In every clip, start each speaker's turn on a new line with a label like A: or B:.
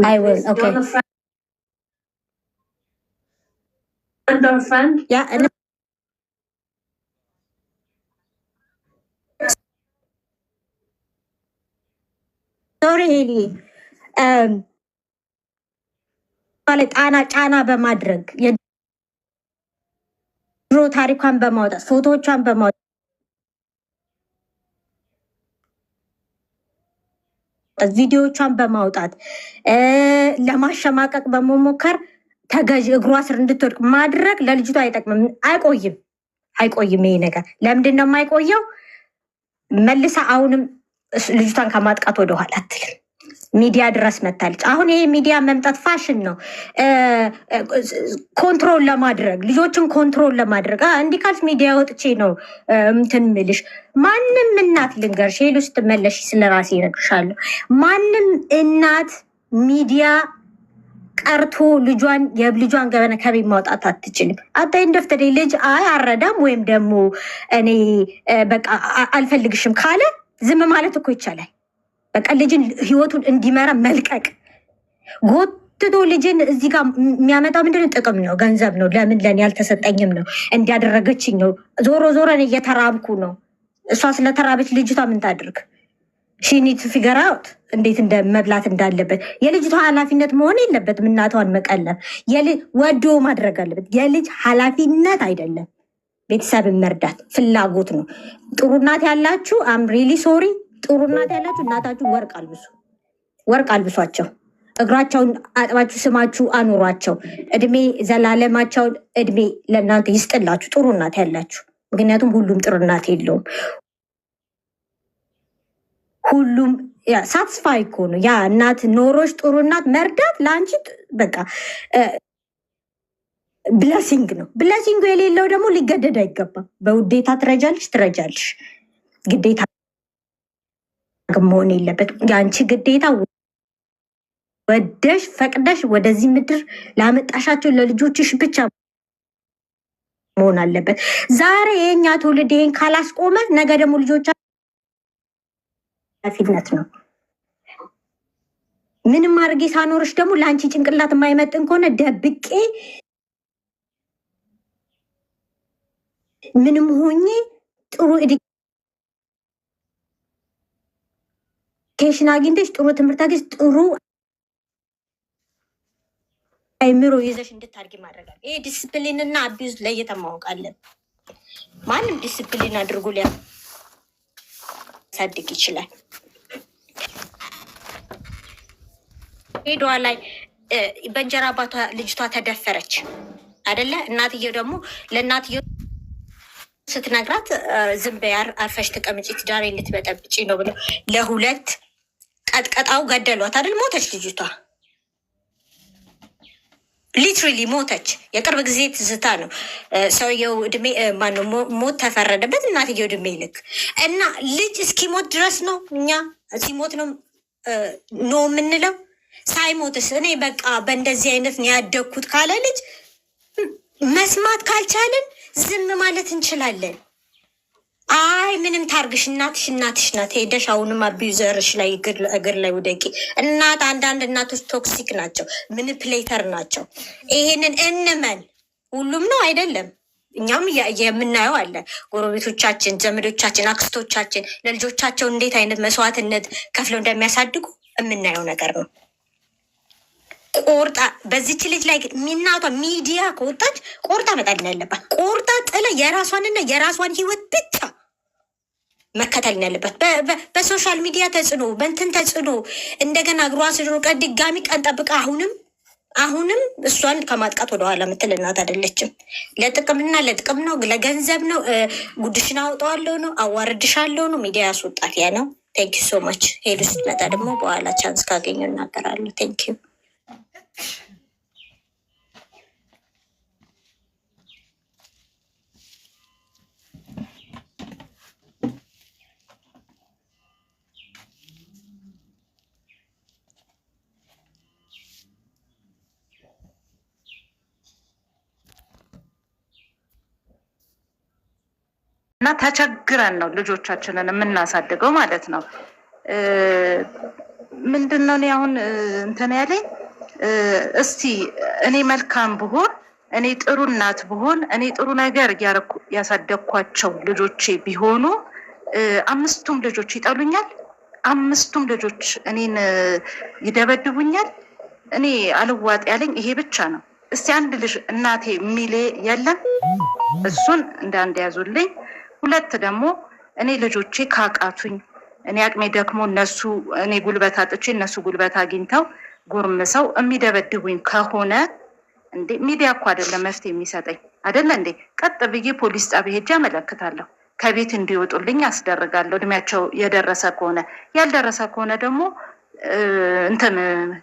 A: I will. Okay. Do you have a friend or a friend? Yeah. And sorry, ማለት ጫና በማድረግ የድሮ ታሪኳን በማውጣት ፎቶዎቿን በማውጣት ቪዲዮዎቿን በማውጣት ለማሸማቀቅ በመሞከር ተገዥ እግሯ ስር እንድትወድቅ ማድረግ ለልጅቷ አይጠቅምም። አይቆይም ይሄ ነገር። ለምንድን ነው የማይቆየው? መልሳ አሁንም ልጅቷን ከማጥቃት ወደኋላ አትልም። ሚዲያ ድረስ መታለች። አሁን ይሄ ሚዲያ መምጣት ፋሽን ነው፣ ኮንትሮል ለማድረግ ልጆችን ኮንትሮል ለማድረግ እንዲህ ካልሽ ሚዲያ ወጥቼ ነው እንትን ምልሽ። ማንም እናት ልንገርሽ፣ ሄሉ ስትመለሽ ስለራሴ እነግርሻለሁ። ማንም እናት ሚዲያ ቀርቶ የልጇን ገበና ከቤት ማውጣት አትችልም። አታይ እንደፍተደ ልጅ አረዳም ወይም ደግሞ እኔ በቃ አልፈልግሽም ካለ ዝም ማለት እኮ ይቻላል። በቃ ልጅን ህይወቱን እንዲመራ መልቀቅ። ጎትቶ ልጅን እዚህ ጋር የሚያመጣ ምንድነው? ጥቅም ነው፣ ገንዘብ ነው። ለምን ለኔ ያልተሰጠኝም ነው፣ እንዲያደረገችኝ ነው። ዞሮ ዞረን እየተራብኩ ነው። እሷ ስለተራበች ልጅቷ ምን ታድርግ? ሺኒት ፊገር አውት እንዴት መብላት እንዳለበት። የልጅቷ ኃላፊነት መሆን የለበትም እናቷን መቀለብ። ወዶ ማድረግ አለበት። የልጅ ኃላፊነት አይደለም። ቤተሰብን መርዳት ፍላጎት ነው። ጥሩ እናት ያላችሁ አም ሪሊ ሶሪ። ጥሩ እናት ያላችሁ እናታችሁ ወርቅ አልብሷቸው። እግራቸውን አጥባችሁ ስማችሁ አኑሯቸው። እድሜ ዘላለማቸውን እድሜ ለእናንተ ይስጥላችሁ። ጥሩ እናት ያላችሁ። ምክንያቱም ሁሉም ጥሩ እናት የለውም። ሁሉም ሳትስፋይ እኮ ነው። ያ እናት ኖሮች ጥሩ እናት መርዳት ለአንቺ በቃ ብለሲንግ ነው። ብለሲንጉ የሌለው ደግሞ ሊገደድ አይገባም። በውዴታ ትረጃለሽ። ግዴታ መሆን የለበትም። የአንቺ ግዴታ ወደሽ ፈቅደሽ ወደዚህ ምድር ላመጣሻቸው ለልጆችሽ ብቻ መሆን አለበት። ዛሬ የኛ ትውልድ ይሄን ካላስቆመ ነገ ደግሞ ልጆች ፊትነት ነው። ምንም አድርጌ ሳኖርሽ ደግሞ ለአንቺ ጭንቅላት የማይመጥን ከሆነ ደብቄ ምንም ሆኜ ጥሩ ኤዱኬሽን አግኝተሽ ጥሩ ትምህርት አግኝተሽ ጥሩ አይምሮ ይዘሽ እንድታርጊ ማድረጋል። ይሄ ዲስፕሊን እና አቢዩዝ ለየተን ማወቅ አለብን። ማንም ዲስፕሊን አድርጎ ሊያሳድግ ይችላል። ሄዷ ላይ በእንጀራ አባቷ ልጅቷ ተደፈረች አይደለ? እናትየው ደግሞ ለእናትየው ስትነግራት ዝም በይ አርፈሽ ተቀምጪ ትዳሬ ልትበጠብጪ ነው ብለው ለሁለት ቀጥቀጣው ገደሏት አይደል? ሞተች ልጅቷ ሊትራሊ ሞተች። የቅርብ ጊዜ ትዝታ ነው። ሰውየው እድሜ ማነው ሞት ተፈረደበት፣ እናትየው እድሜ ልክ እና ልጅ እስኪሞት ድረስ ነው እኛ ሲሞት ነው ኖ የምንለው። ሳይሞትስ እኔ በቃ በእንደዚህ አይነት ነው ያደግኩት ካለ ልጅ መስማት ካልቻለን ዝም ማለት እንችላለን። አይ ምንም ታርግሽ እናትሽ ናት፣ ሄደሽ አሁንም አቢዩዘርሽ ላይ እግር ላይ ውደቂ። አንዳንድ እናቶች ቶክሲክ ናቸው፣ ምኒፕሌተር ናቸው። ይሄንን እንመን። ሁሉም ነው አይደለም። እኛም የምናየው አለ። ጎረቤቶቻችን፣ ዘመዶቻችን፣ አክስቶቻችን ለልጆቻቸው እንዴት አይነት መስዋዕትነት ከፍለው እንደሚያሳድጉ የምናየው ነገር ነው። ቆርጣ በዚች ልጅ ላይ እናቷ ሚዲያ ከወጣች ቆርጣ መጣል ያለባት፣ ቆርጣ ጥለ የራሷንና የራሷን ህይወት ብቻ መከተል ያለበት። በሶሻል ሚዲያ ተጽዕኖ በንትን ተጽዕኖ እንደገና እግሯ ስሮቀ ድጋሚ ቀን ጠብቃ አሁንም እሷን ከማጥቃት ወደኋላ ምትል እናት አይደለችም። ለጥቅም ነው፣ ለገንዘብ ነው፣ ጉድሽን አውጠዋለሁ ነው፣ አዋርድሻለሁ ነው፣ ሚዲያ ያስወጣት ያ ነው። ቴንክ ዩ ሶ ማች። ሄዱ ስትመጣ ደግሞ በኋላ ቻንስ ካገኘ እናገራለሁ። ቴንክ ዩ።
B: እና ተቸግረን ነው ልጆቻችንን የምናሳድገው ማለት ነው። ምንድነው እኔ አሁን እንትን ያለኝ እስቲ እኔ መልካም ብሆን እኔ ጥሩ እናት ብሆን እኔ ጥሩ ነገር ያሳደግኳቸው ልጆቼ ቢሆኑ አምስቱም ልጆች ይጠሉኛል፣ አምስቱም ልጆች እኔን ይደበድቡኛል። እኔ አልዋጥ ያለኝ ይሄ ብቻ ነው። እስቲ አንድ ልጅ እናቴ የሚል የለም፣ እሱን እንዳንድ ያዙልኝ። ሁለት ደግሞ እኔ ልጆቼ ካቃቱኝ እኔ አቅሜ ደክሞ እነሱ እኔ ጉልበት አጥቼ እነሱ ጉልበት አግኝተው ጎርምሰው የሚደበድቡኝ ከሆነ እንዴ ሚዲያ እኮ አይደለም መፍትሄ የሚሰጠኝ አይደለ እንዴ? ቀጥ ብዬ ፖሊስ ጣቢያ ሄጄ አመለክታለሁ። ከቤት እንዲወጡልኝ አስደርጋለሁ። እድሜያቸው የደረሰ ከሆነ ያልደረሰ ከሆነ ደግሞ እንትን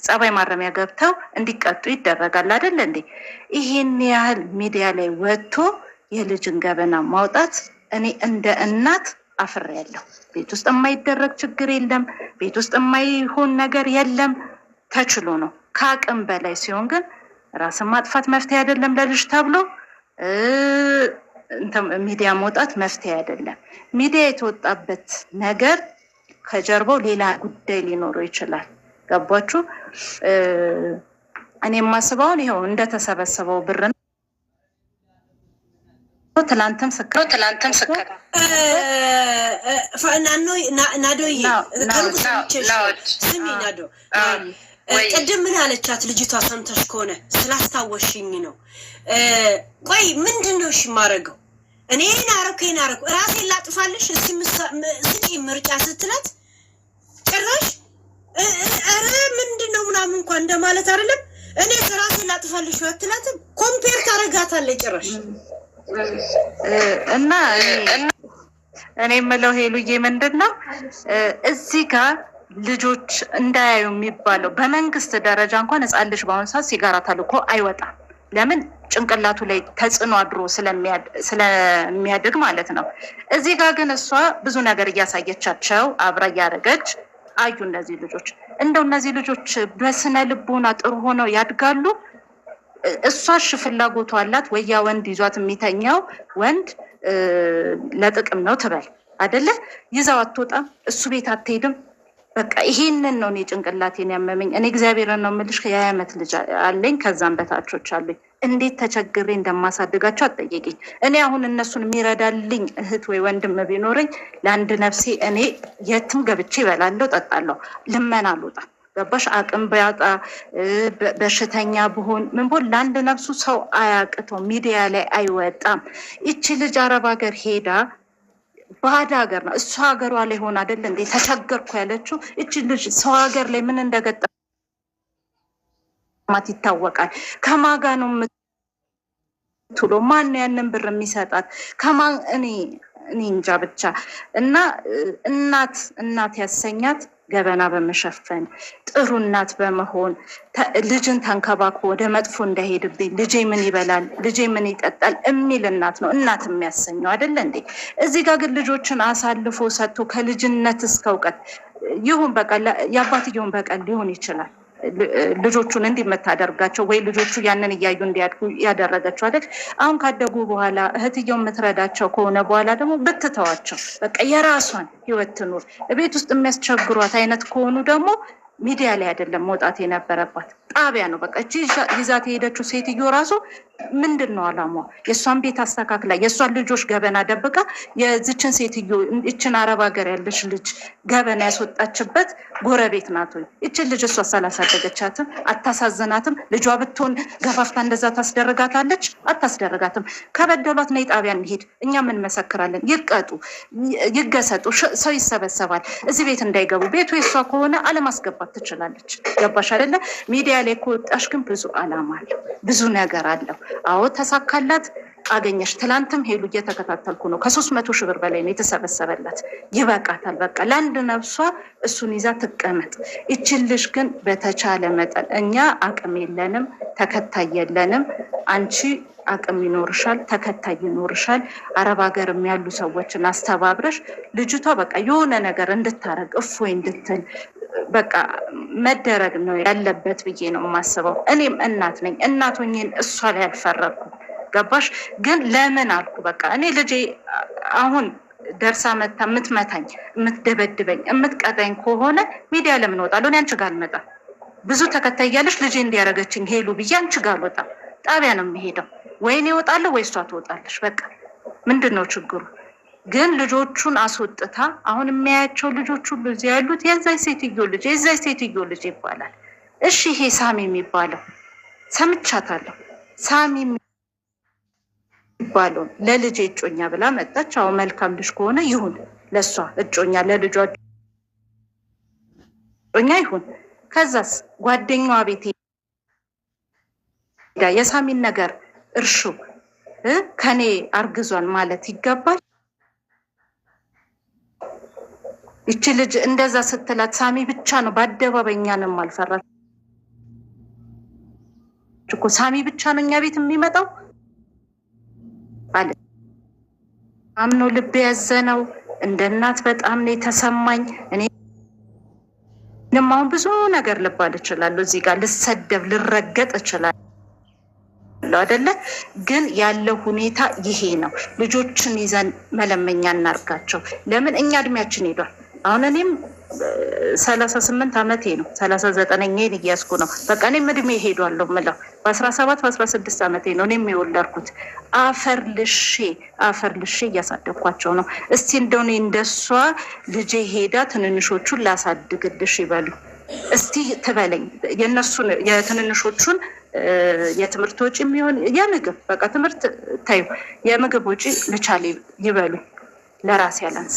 B: ጸባይ ማረሚያ ገብተው እንዲቀጡ ይደረጋል አይደለ እንዴ? ይሄን ያህል ሚዲያ ላይ ወጥቶ የልጅን ገበና ማውጣት እኔ እንደ እናት አፍሬያለሁ። ቤት ውስጥ የማይደረግ ችግር የለም፣ ቤት ውስጥ የማይሆን ነገር የለም። ተችሎ ነው። ከአቅም በላይ ሲሆን ግን ራስን ማጥፋት መፍትሄ አይደለም። ለልጅ ተብሎ ሚዲያ መውጣት መፍትሄ አይደለም። ሚዲያ የተወጣበት ነገር ከጀርባው ሌላ ጉዳይ ሊኖረው ይችላል። ገባችሁ? እኔ የማስበውን ይኸው እንደተሰበሰበው ብር ነው። ትላንትም ስከራ
C: ናዶዬ ስሚ ናዶ ቅድም ምን አለቻት ልጅቷ? ሰምተሽ ከሆነ ስላስታወሽኝ ነው። ቆይ ምንድን ነው እሺ የማደርገው? እኔ ናረኩ ራሴን ላጥፋልሽ ስጪ ምርጫ ስትላት ጭራሽ ኧረ ምንድን ነው ምናምን እንኳን እንደማለት አይደለም። እኔ ራሴን ላጥፋልሽ አትላትም። ኮምፔር ታረጋታለች ጭራሽ።
B: እና እኔ የምለው ሄሉዬ ምንድን ነው እዚህ ጋር ልጆች እንዳያዩ የሚባለው በመንግስት ደረጃ እንኳን ህፃን ልጅ በአሁኑ ሰዓት ሲጋራ ተልኮ አይወጣም። ለምን? ጭንቅላቱ ላይ ተጽዕኖ አድሮ ስለሚያድግ ማለት ነው። እዚህ ጋር ግን እሷ ብዙ ነገር እያሳየቻቸው አብራ እያደረገች አዩ። እነዚህ ልጆች እንደው እነዚህ ልጆች በስነ ልቦና ጥሩ ሆነው ያድጋሉ? እሷሽ ፍላጎቷ አላት ወይ? ያ ወንድ ይዟት የሚተኛው ወንድ ለጥቅም ነው ትበል አይደለ? ይዛው አትወጣም፣ እሱ ቤት አትሄድም። በቃ ይሄንን ነው እኔ ጭንቅላቴን ያመመኝ። እኔ እግዚአብሔርን ነው የምልሽ፣ የ20 ዓመት ልጅ አለኝ፣ ከዛም በታቾች አሉኝ። እንዴት ተቸግሬ እንደማሳድጋቸው አትጠይቂኝ። እኔ አሁን እነሱን የሚረዳልኝ እህት ወይ ወንድም ቢኖረኝ ለአንድ ነፍሴ እኔ የትም ገብቼ ይበላለሁ፣ ጠጣለሁ፣ ልመና አልወጣም። ገባሽ? አቅም ቢያጣ በሽተኛ ብሆን ምን ብሆን ለአንድ ነፍሱ ሰው አያቅተው፣ ሚዲያ ላይ አይወጣም። ይቺ ልጅ አረብ ሀገር ሄዳ ባዕድ ሀገር ነው እሷ ሀገሯ ላይ ሆን አይደለ እንዴ ተቸገርኩ ያለችው። እቺ ልጅ ሰው ሀገር ላይ ምን እንደገጠማት ይታወቃል። ከማጋ ነው የምትውለው? ማን ያንን ብር የሚሰጣት? ከማን? እኔ እንጃ ብቻ። እና እናት ያሰኛት ገበና በመሸፈን ጥሩ እናት በመሆን ልጅን ተንከባክቦ ወደ መጥፎ እንዳይሄድብኝ ልጄ ምን ይበላል፣ ልጄ ምን ይጠጣል የሚል እናት ነው እናት የሚያሰኘው አይደለ እንዴ? እዚህ ጋር ግን ልጆችን አሳልፎ ሰጥቶ ከልጅነት እስከ እውቀት ይሁን በቀል የአባትየውን በቀል ሊሆን ይችላል ልጆቹን እንዲህ የምታደርጋቸው ወይ ልጆቹ ያንን እያዩ እንዲያድጉ ያደረገችው አይደል? አሁን ካደጉ በኋላ እህትየው የምትረዳቸው ከሆነ በኋላ ደግሞ ብትተዋቸው በቃ የራሷን ህይወት ትኑር። ቤት ውስጥ የሚያስቸግሯት አይነት ከሆኑ ደግሞ ሚዲያ ላይ አይደለም መውጣት የነበረባት ጣቢያ ነው። በቃ እቺ ይዛት የሄደችው ሴትዮ ራሱ ምንድን ነው አላማዋ? የእሷን ቤት አስተካክላ የእሷን ልጆች ገበና ደብቃ የዚችን ሴትዮ እችን አረብ ሀገር ያለች ልጅ ገበና ያስወጣችበት ጎረቤት ናት ወይ? እችን ልጅ እሷ ሳላሳደገቻትም አታሳዝናትም? ልጇ ብትሆን ገፋፍታ እንደዛ ታስደርጋታለች? አታስደርጋትም። ከበደሏት ነይ ጣቢያ እንሄድ፣ እኛም እንመሰክራለን። ይቀጡ፣ ይገሰጡ፣ ሰው ይሰበሰባል። እዚህ ቤት እንዳይገቡ። ቤቱ የእሷ ከሆነ አለማስገባት ትችላለች። ገባሽ አይደለ? ሚዲያ ላይ ከወጣሽ ግን ብዙ አላማ አለው፣ ብዙ ነገር አለው። አዎ ተሳካላት፣ አገኘሽ። ትላንትም ሄሉ እየተከታተልኩ ነው። ከ300 ሺህ ብር በላይ ነው የተሰበሰበላት። ይበቃታል። በቃ ለአንድ ነፍሷ እሱን ይዛ ትቀመጥ። ይችን ልጅ ግን በተቻለ መጠን እኛ አቅም የለንም፣ ተከታይ የለንም። አንቺ አቅም ይኖርሻል፣ ተከታይ ይኖርሻል። አረብ ሀገርም ያሉ ሰዎችን አስተባብረሽ ልጅቷ በቃ የሆነ ነገር እንድታረግ እፎይ እንድትል በቃ መደረግ ነው ያለበት ብዬ ነው የማስበው። እኔም እናት ነኝ። እናት ሆኜን እሷ ላይ አልፈረድኩም። ገባሽ? ግን ለምን አልኩ በቃ እኔ ልጄ አሁን ደርሳ መታ የምትመታኝ የምትደበድበኝ የምትቀጣኝ ከሆነ ሚዲያ ለምን እወጣለሁ? እኔ አንቺ ጋር አልመጣም። ብዙ ተከታይ ያለሽ ልጄ እንዲያረገችኝ ሄሉ ብዬ አንቺ ጋር አልወጣም። ጣቢያ ነው የሚሄደው። ወይ እኔ እወጣለሁ ወይ እሷ ትወጣለሽ። በቃ ምንድን ነው ችግሩ? ግን ልጆቹን አስወጥታ አሁን የሚያያቸው ልጆች ሁሉ እዚህ ያሉት የዛች ሴትዮ ልጅ ይባላል። እሺ ይሄ ሳሚ የሚባለው ሰምቻታለሁ። ሳሚ የሚባለው ለልጅ እጮኛ ብላ መጣች። አዎ መልካም ልጅ ከሆነ ይሁን፣ ለሷ እጮኛ ለልጇ እጮኛ ይሁን። ከዛስ ጓደኛዋ ቤት ሄዳ የሳሚን ነገር እርሹ ከኔ አርግዟን ማለት ይገባል? ይቺ ልጅ እንደዛ ስትላት ሳሚ ብቻ ነው በአደባባይ እኛንም አልፈራች እኮ። ሳሚ ብቻ ነው እኛ ቤት የሚመጣው አለ። አምኖ ልብ ያዘነው እንደ እናት በጣም ነው የተሰማኝ። እኔም አሁን ብዙ ነገር ልባል እችላለሁ። እዚህ ጋር ልሰደብ ልረገጥ እችላለሁ አይደለ? ግን ያለው ሁኔታ ይሄ ነው። ልጆችን ይዘን መለመኛ እናርጋቸው። ለምን እኛ እድሜያችን ሄዷል። አሁን እኔም 38 ዓመቴ ነው። 39ኛን እያስኩ ነው። በቃ እኔም እድሜ ሄዷለሁ ምለው በ17 በ16 ዓመቴ ነው እኔም የወለድኩት። አፈር ልሼ እያሳደግኳቸው ነው። እስቲ እንደሆነ እንደሷ ልጄ ሄዳ ትንንሾቹን ላሳድግልሽ ይበሉ እስቲ ትበለኝ። የነሱን የትንንሾቹን የትምህርት ወጪ የሚሆን የምግብ በቃ ትምህርት ታዩ የምግብ ወጪ ልቻል ይበሉ። ለራስ ያላንስ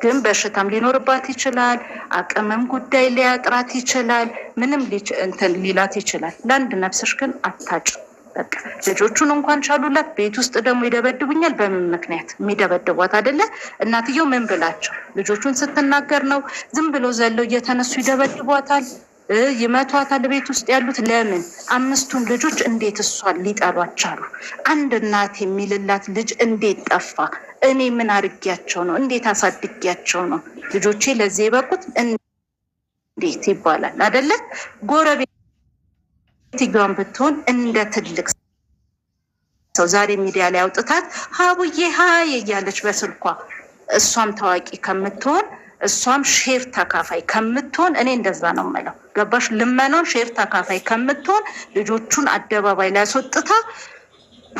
B: ግን በሽታም ሊኖርባት ይችላል። አቅምም ጉዳይ ሊያጥራት ይችላል። ምንም እንትን ሊላት ይችላል። ለአንድ ነፍስሽ ግን አታጭ። በቃ ልጆቹን እንኳን ቻሉላት። ቤት ውስጥ ደግሞ ይደበድቡኛል። በምን ምክንያት የሚደበድቧት አይደለ? እናትየው ምን ብላቸው ልጆቹን ስትናገር ነው? ዝም ብሎ ዘለው እየተነሱ ይደበድቧታል፣ ይመቷታል። ቤት ውስጥ ያሉት ለምን? 5ቱን ልጆች እንዴት እሷን ሊጠሏት ቻሉ? አንድ እናት የሚልላት ልጅ እንዴት ጠፋ? እኔ ምን አድርጊያቸው ነው? እንዴት አሳድጊያቸው ነው ልጆቼ ለዚህ የበቁት? እንዴት ይባላል አይደለ? ጎረቤትየዋን ብትሆን እንደ ትልቅ ሰው ዛሬ ሚዲያ ላይ አውጥታት ሀቡዬ ሀይ እያለች በስልኳ እሷም ታዋቂ ከምትሆን እሷም ሼር ተካፋይ ከምትሆን እኔ እንደዛ ነው የምለው። ገባሽ? ልመናውን ሼር ተካፋይ ከምትሆን ልጆቹን አደባባይ ላይ አስወጥታ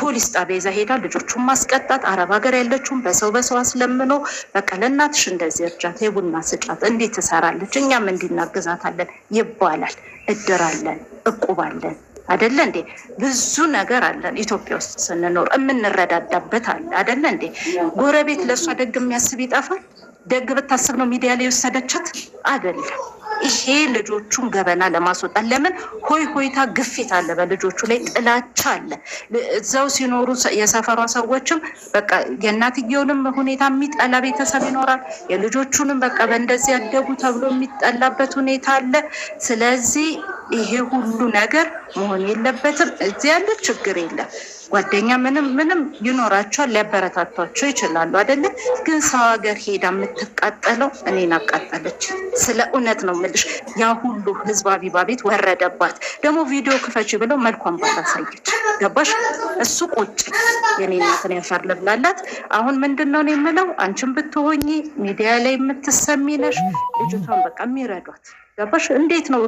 B: ፖሊስ ጣቢያ ይዛ ሄዳ ልጆቹን ማስቀጣት። አረብ ሀገር ያለችውን በሰው አስለምኖ በቃ ለእናትሽ እንደዚህ እርጃት፣ የቡና ስጫት፣ እንዴት ትሰራለች፣ እኛም እንዲናግዛታለን ይባላል። እድር አለን፣ እቁብ አለን አይደለ እንዴ? ብዙ ነገር አለን። ኢትዮጵያ ውስጥ ስንኖር የምንረዳዳበት አለ አይደለ እንዴ? ጎረቤት ለእሷ ደግ የሚያስብ ይጠፋል? ደግ ብታስብ ነው ሚዲያ ላይ የወሰደቻት አይደለም። ይሄ ልጆቹን ገበና ለማስወጣት ለምን ሆይታ ግፊት አለ፣ በልጆቹ ላይ ጥላቻ አለ። እዛው ሲኖሩ የሰፈሯ ሰዎችም በቃ የእናትየውንም ሁኔታ የሚጠላ ቤተሰብ ይኖራል። የልጆቹንም በቃ በእንደዚህ ያደጉ ተብሎ የሚጠላበት ሁኔታ አለ። ስለዚህ ይሄ ሁሉ ነገር መሆን የለበትም። እዚህ ያለ ችግር የለም። ጓደኛ ምንም ይኖራቸዋል፣ ሊያበረታቷቸው ይችላሉ አይደለ? ግን ሰው ሀገር ሄዳ የምትቃጠለው እኔን አቃጠለች። ስለ እውነት ነው የምልሽ። ያ ሁሉ ህዝብ አቢባ ቤት ወረደባት። ደግሞ ቪዲዮ ክፈች ብለው መልኳን ባታሳየች። ገባሽ? እሱ ቁጭ የኔ እናትን ያፈር ልብላላት። አሁን ምንድን ነው የምለው፣ አንቺን ብትሆኚ ሚዲያ ላይ የምትሰሚ ነሽ። ልጅቷን በቃ የሚረዷት ገባሽ? እንዴት ነው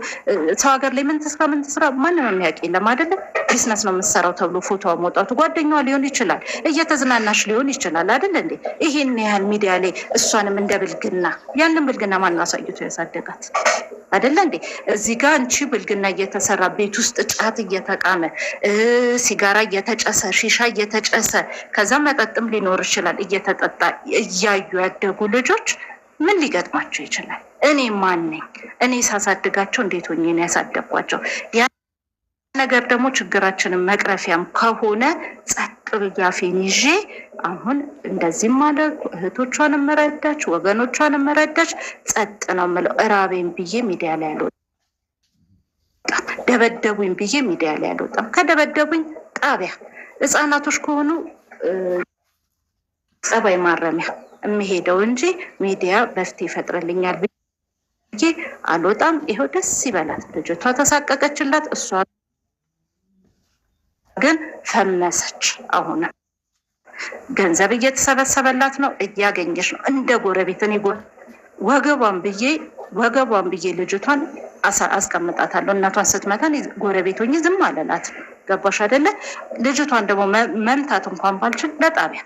B: ሰው ሀገር ላይ ምን ትስራ ማንም የሚያውቅ የለም አይደለም። ቢዝነስ ነው የምትሰራው ተብሎ ፎቶ መውጣቱ ጓደኛዋ ሊሆን ይችላል፣ እየተዝናናሽ ሊሆን ይችላል አይደል እንዴ? ይሄን ያህል ሚዲያ ላይ እሷንም እንደ ብልግና፣ ያንን ብልግና ማን አሳይቶ ያሳደጋት አይደለ እንዴ? እዚህ ጋር አንቺ ብልግና እየተሰራ ቤት ውስጥ ጫት እየተቃመ ሲጋራ እየተጨሰ ሺሻ እየተጨሰ ከዛ መጠጥም ሊኖር ይችላል እየተጠጣ እያዩ ያደጉ ልጆች ምን ሊገጥማቸው ይችላል? እኔ ማን ነኝ? እኔ ሳሳድጋቸው እንዴት ሆኜ ነው ያሳደግኳቸው? ያ ነገር ደግሞ ችግራችንን መቅረፊያም ከሆነ ጸጥ ብዬ አፌን ይዤ አሁን እንደዚህም ማለት እህቶቿን መረዳች፣ ወገኖቿን መረዳች፣ ጸጥ ነው የምለው። እራቤን ብዬ ሚዲያ ላይ አልወጣም፣ ደበደቡኝ ብዬ ሚዲያ ላይ አልወጣም። ከደበደቡኝ ጣቢያ፣ ህፃናቶች ከሆኑ ጸባይ ማረሚያ የሚሄደው እንጂ ሚዲያ መፍትሄ ይፈጥርልኛል ብዬ አልወጣም። ይኸው ደስ ይበላት፣ ልጅቷ ተሳቀቀችላት፣ እሷ ግን ፈመሰች። አሁን ገንዘብ እየተሰበሰበላት ነው፣ እያገኘች ነው። እንደ ጎረቤት እኔ ወገቧን ብዬ ልጅቷን አስቀምጣታለሁ። እናቷን ስትመታን ጎረቤት ሆኜ ዝም አለላት። ገባሽ አይደለ? ልጅቷን ደግሞ መምታት እንኳን ባልችል ለጣቢያ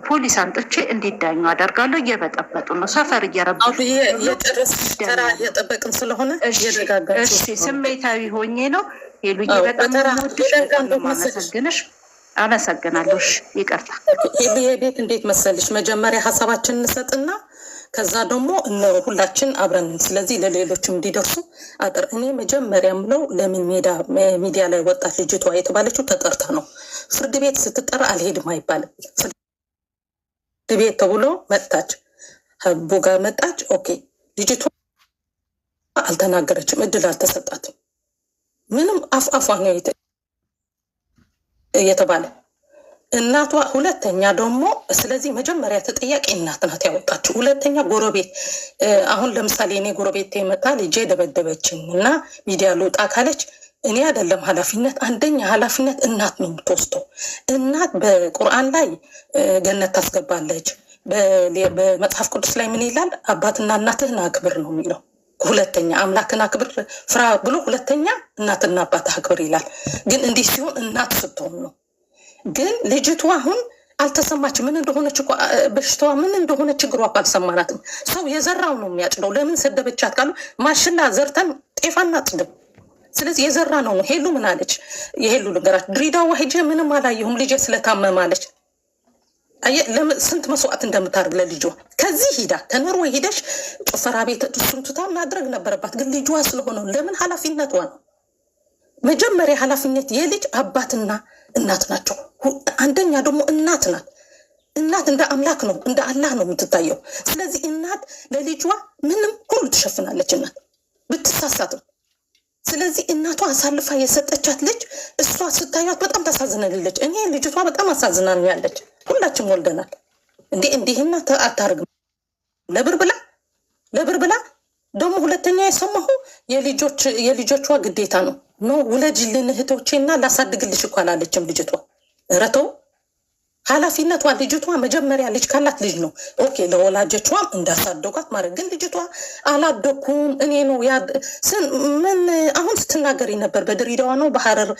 B: ፖሊስ አንጥቼ እንዲዳኙ አደርጋለሁ። እየበጠበጡ ነው፣ ሰፈር እየረበሹ
D: የጠበቅን ስለሆነ
B: እሺ፣ ስሜታዊ ሆኜ ነው። ሄሉዬ በጣም ማመሰግንሽ አመሰግናለሁ። ይቅርታ።
D: ሄሉዬ ቤት እንዴት መሰልሽ? መጀመሪያ ሀሳባችን እንሰጥና ከዛ ደግሞ ሁላችን አብረን ስለዚህ ለሌሎችም እንዲደርሱ አጥር እኔ መጀመሪያ ምለው ለምን ሚዲያ ላይ ወጣት ልጅቷ የተባለችው ተጠርታ ነው። ፍርድ ቤት ስትጠራ አልሄድም አይባልም። ፍርድ ቤት ተብሎ መጣች፣ ህቡ ጋር መጣች። ኦኬ ልጅቷ አልተናገረችም፣ እድል አልተሰጣትም። ምንም አፏ ነው የተባለ እናቷ። ሁለተኛ ደግሞ ስለዚህ መጀመሪያ ተጠያቂ እናት ናት ያወጣችው። ሁለተኛ ጎረቤት፣ አሁን ለምሳሌ እኔ ጎረቤት የመጣ ልጄ ደበደበችኝ እና ሚዲያ ልውጣ ካለች እኔ አይደለም ኃላፊነት፣ አንደኛ ኃላፊነት እናት ነው የምትወስደው። እናት በቁርአን ላይ ገነት ታስገባለች። በመጽሐፍ ቅዱስ ላይ ምን ይላል? አባትና እናትህን አክብር ነው የሚለው። ሁለተኛ አምላክን አክብር ፍራ ብሎ ሁለተኛ እናትና አባት አክብር ይላል። ግን እንዲህ ሲሆን እናት ስትሆን ነው። ግን ልጅቷ አሁን አልተሰማች ምን እንደሆነች በሽታዋ ምን እንደሆነ ችግሯ አልሰማናትም። ሰው የዘራው ነው የሚያጭደው። ለምን ሰደበቻት ካሉ ማሽላ ዘርተን ጤፍ አናጭድም። ስለዚህ የዘራ ነው። ሄሉ ምን አለች? የሄሉ ልንገራች። ድሬዳዋ ሄጄ ምንም አላየሁም ልጄ ስለታመማለች። ስንት መስዋዕት እንደምታደርግ ለልጇ። ከዚህ ሂዳ ከኖርዌይ ሄደሽ ጭፈራ ቤት እሱን ትታ ማድረግ ነበረባት። ግን ልጇ ስለሆነ ለምን ኃላፊነቷ ነው። መጀመሪያ ኃላፊነት የልጅ አባትና እናት ናቸው። አንደኛ ደግሞ እናት ናት። እናት እንደ አምላክ ነው እንደ አላህ ነው የምትታየው። ስለዚህ እናት ለልጇ ምንም ሁሉ ትሸፍናለች እናት ብትሳሳትም። ስለዚህ እናቷ አሳልፋ የሰጠቻት ልጅ እሷ ስታያት በጣም ታሳዝናለች። እኔ ልጅቷ በጣም አሳዝናኛለች። ሁላችንም ወልደናል። እንዲህና አታርግም ለብር ብላ ደግሞ ሁለተኛ የሰማሁ የልጆቿ ግዴታ ነው ውለጅልን እህቶቼና ላሳድግልሽ እኮ አላለችም ልጅቷ። ረተው ኃላፊነቷ ልጅቷ መጀመሪያ ልጅ ካላት ልጅ ነው። ኦኬ ለወላጆቿም እንዳሳደጓት ማድረግ። ግን ልጅቷ አላደኩም እኔ ነው ምን አሁን ስትናገሪ ነበር። በድሬዳዋ ነው በሐረር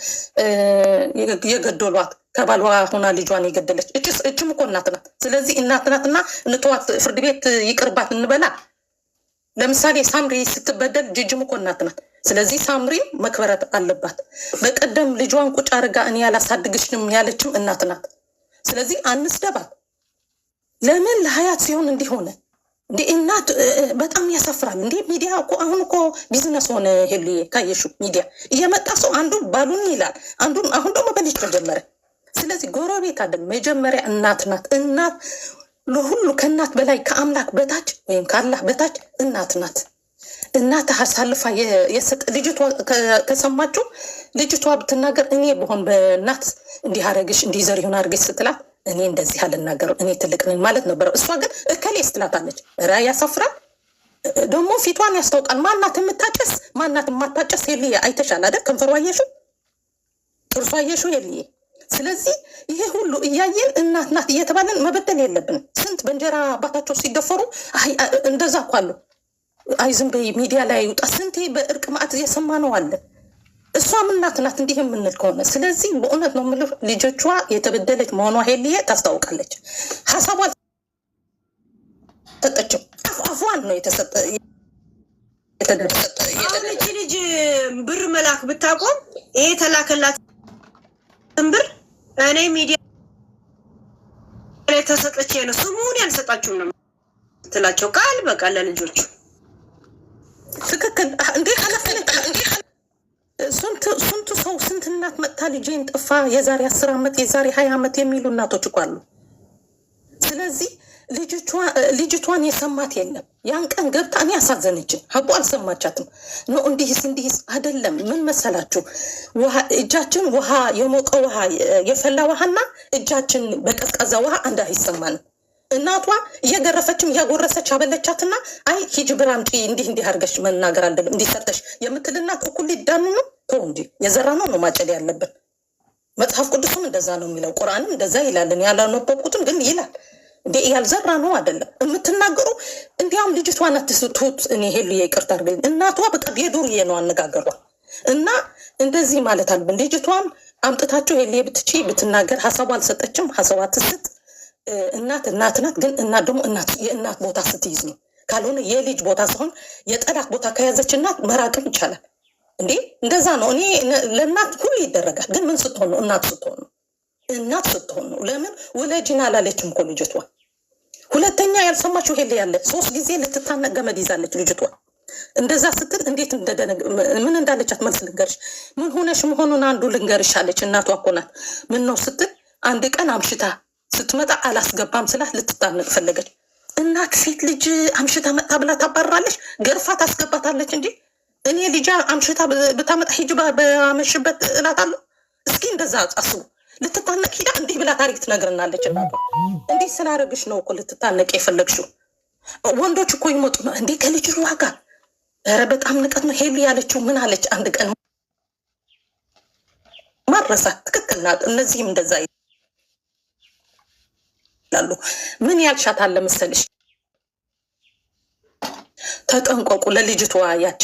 D: የገደሏት ከባሏ ሆና ልጇን የገደለች እችም እኮ እናት ናት። ስለዚህ እናት ናትና እንተዋት፣ ፍርድ ቤት ይቅርባት እንበላ። ለምሳሌ ሳምሪ ስትበደል ጅጅም እኮ እናት ናት። ስለዚህ ሳምሪም መክበረት አለባት። በቀደም ልጇን ቁጭ አድርጋ እኔ ያላሳድግሽም ያለችም እናት ናት። ስለዚህ አንስደባት። ለምን ለሀያት ሲሆን እንዲሆነ እናት በጣም ያሳፍራል። ሚዲያ እኮ አሁን እኮ ቢዝነስ ሆነ። ሄሉ ካየሹ ሚዲያ እየመጣ ሰው አንዱን ባሉን ይላል፣ አንዱን አሁን ደግሞ በልጅ ተጀመረ። ስለዚህ ጎረቤት አይደለም፣ መጀመሪያ እናት ናት። እናት ለሁሉ ከእናት በላይ ከአምላክ በታች ወይም ከአላህ በታች እናት ናት። እናት አሳልፋ የሰጠ ልጅቷ ከሰማችሁ ልጅቷ ብትናገር እኔ በሆን በእናት እንዲህ አረግሽ እንዲህ ዘር ይሆን አርገሽ ስትላት እኔ እንደዚህ አልናገርም እኔ ትልቅ ነኝ ማለት ነበረ። እሷ ግን እከሌ ስትላታለች። ራ ያሳፍራል። ደግሞ ፊቷን ያስታውቃል። ማናት የምታጨስ ማናት የማታጨስ? ሄልዬ አይተሻል አይደል? ከንፈሯ አየሽው፣ ጥርሷ አየሽው ሄልዬ። ስለዚህ ይሄ ሁሉ እያየን እናት ናት እየተባለን መበደል የለብንም። ስንት በእንጀራ አባታቸው ሲደፈሩ እንደዛ እኮ አሉ። አይ ዝም በይ ሚዲያ ላይ ይውጣ። ስንቴ በእርቅ ማዕት እየሰማ ነው አለ። እሷም እናት ናት እንዲህ የምንል ከሆነ ስለዚህ በእውነት ነው የምልህ ልጆቿ የተበደለች መሆኗ ሄልዬ ታስታውቃለች። ሀሳቧ ሰጠችው። አፏን ነው የተሰጠ።
C: አሁን እቺ ልጅ ብር መላክ ብታቆም ይሄ ተላከላት ብር እኔ ሚዲያ ላይ ተሰጠች ነው ስሙን ያልሰጣችሁም ነው ትላቸው ቃል በቃል ለልጆቹ
D: ትክክል እንዴ ኃላፊነት ስንቱ ሰው ስንት እናት መጥታ ልጄን ጠፋ የዛሬ 10 ዓመት የዛሬ 20 ዓመት የሚሉ እናቶች እኮ አሉ። ስለዚህ ልጅቷን የሰማት የለም። ያን ቀን ገብታ እኔ አሳዘነችን። ሀቡ አልሰማቻትም ነው እንዲህስ አይደለም። ምን መሰላችሁ እጃችን ውሃ የሞቀ ውሃ የፈላ ውሃና እጃችን በቀዝቃዛ ውሃ አንድ አይሰማንም። እናቷ እየገረፈችም እያጎረሰች አበለቻትና አይ ሂጅ ብር አምጪ እንዲህ አድርገሽ መናገር አለብን እንዲሰጠሽ የምትል እናት እኩል ሊዳኑ ነው። ተው እንጂ የዘራ ነው ማጨድ ያለብን። መጽሐፍ ቅዱስም እንደዛ ነው የሚለው፣ ቁርአንም እንደዛ ይላልን። ያላነበብኩትም ግን ይላል። እንዴ ያልዘራ ነው አይደለም የምትናገሩ። እንዲያውም ልጅቷ ናት ትሁት። እኔ ሄሉ ይቅርታ አድርገኝ፣ እናቷ በቃ የዱርዬ ነው አነጋገሯ። እና እንደዚህ ማለት አለብን። ልጅቷም አምጥታችሁ ሄሌ ብትቺ ብትናገር ሀሳቡ አልሰጠችም። ሀሳቡ አትስጥ። እናት ናት። ግን እናት ደግሞ የእናት ቦታ ስትይዝ ነው። ካልሆነ የልጅ ቦታ ሲሆን የጠላት ቦታ ከያዘች እናት መራቅም ይቻላል። እንዴ እንደዛ ነው። እኔ ለእናት ሁሉ ይደረጋል። ግን ምን ስትሆን ነው? እናት ስትሆን ነው። እናት ስትሆን ነው። ለምን ውለጅን አላለችም እኮ ልጅቷ። ሁለተኛ ያልሰማችሁ ሄሌ ያለ 3 ጊዜ ልትታነቅ ገመድ ይዛለች ልጅቷ። እንደዛ ስትል እንዴት ምን እንዳለቻት መልስ ልንገርሽ። ምን ሆነሽ መሆኑን አንዱ ልንገርሽ አለች። እናቷ እኮ ናት። ምን ነው ስትል አንድ ቀን አምሽታ ስትመጣ አላስገባም ስላት ልትታነቅ ፈለገች። እናት ሴት ልጅ አምሽታ መጣ ብላ ታባራለች? ገርፋ ታስገባታለች እንጂ እኔ ልጅ አምሽታ ብታመጣ ሂጅ በመሽበት እላታለሁ? እስኪ እንደዛ አስቡ። ልትታነቅ ሂዳ እንዲህ ብላ ታሪክ ትነግርናለች። እናቷ እንዲህ ስላደረግሽ ነው እኮ ልትታነቅ የፈለግሽው። ወንዶች እኮ ይመጡ ነው እንዴ ከልጅ ዋጋ። ኧረ በጣም ንቀት ነው። ሄሉ ያለችው ምን አለች? አንድ ቀን ማረሳት ትክክል ናት። እነዚህም እንደዛ ይላሉ። ምን ያልሻት አለ መሰልሽ? ተጠንቀቁ ለልጅቷ። ያቺ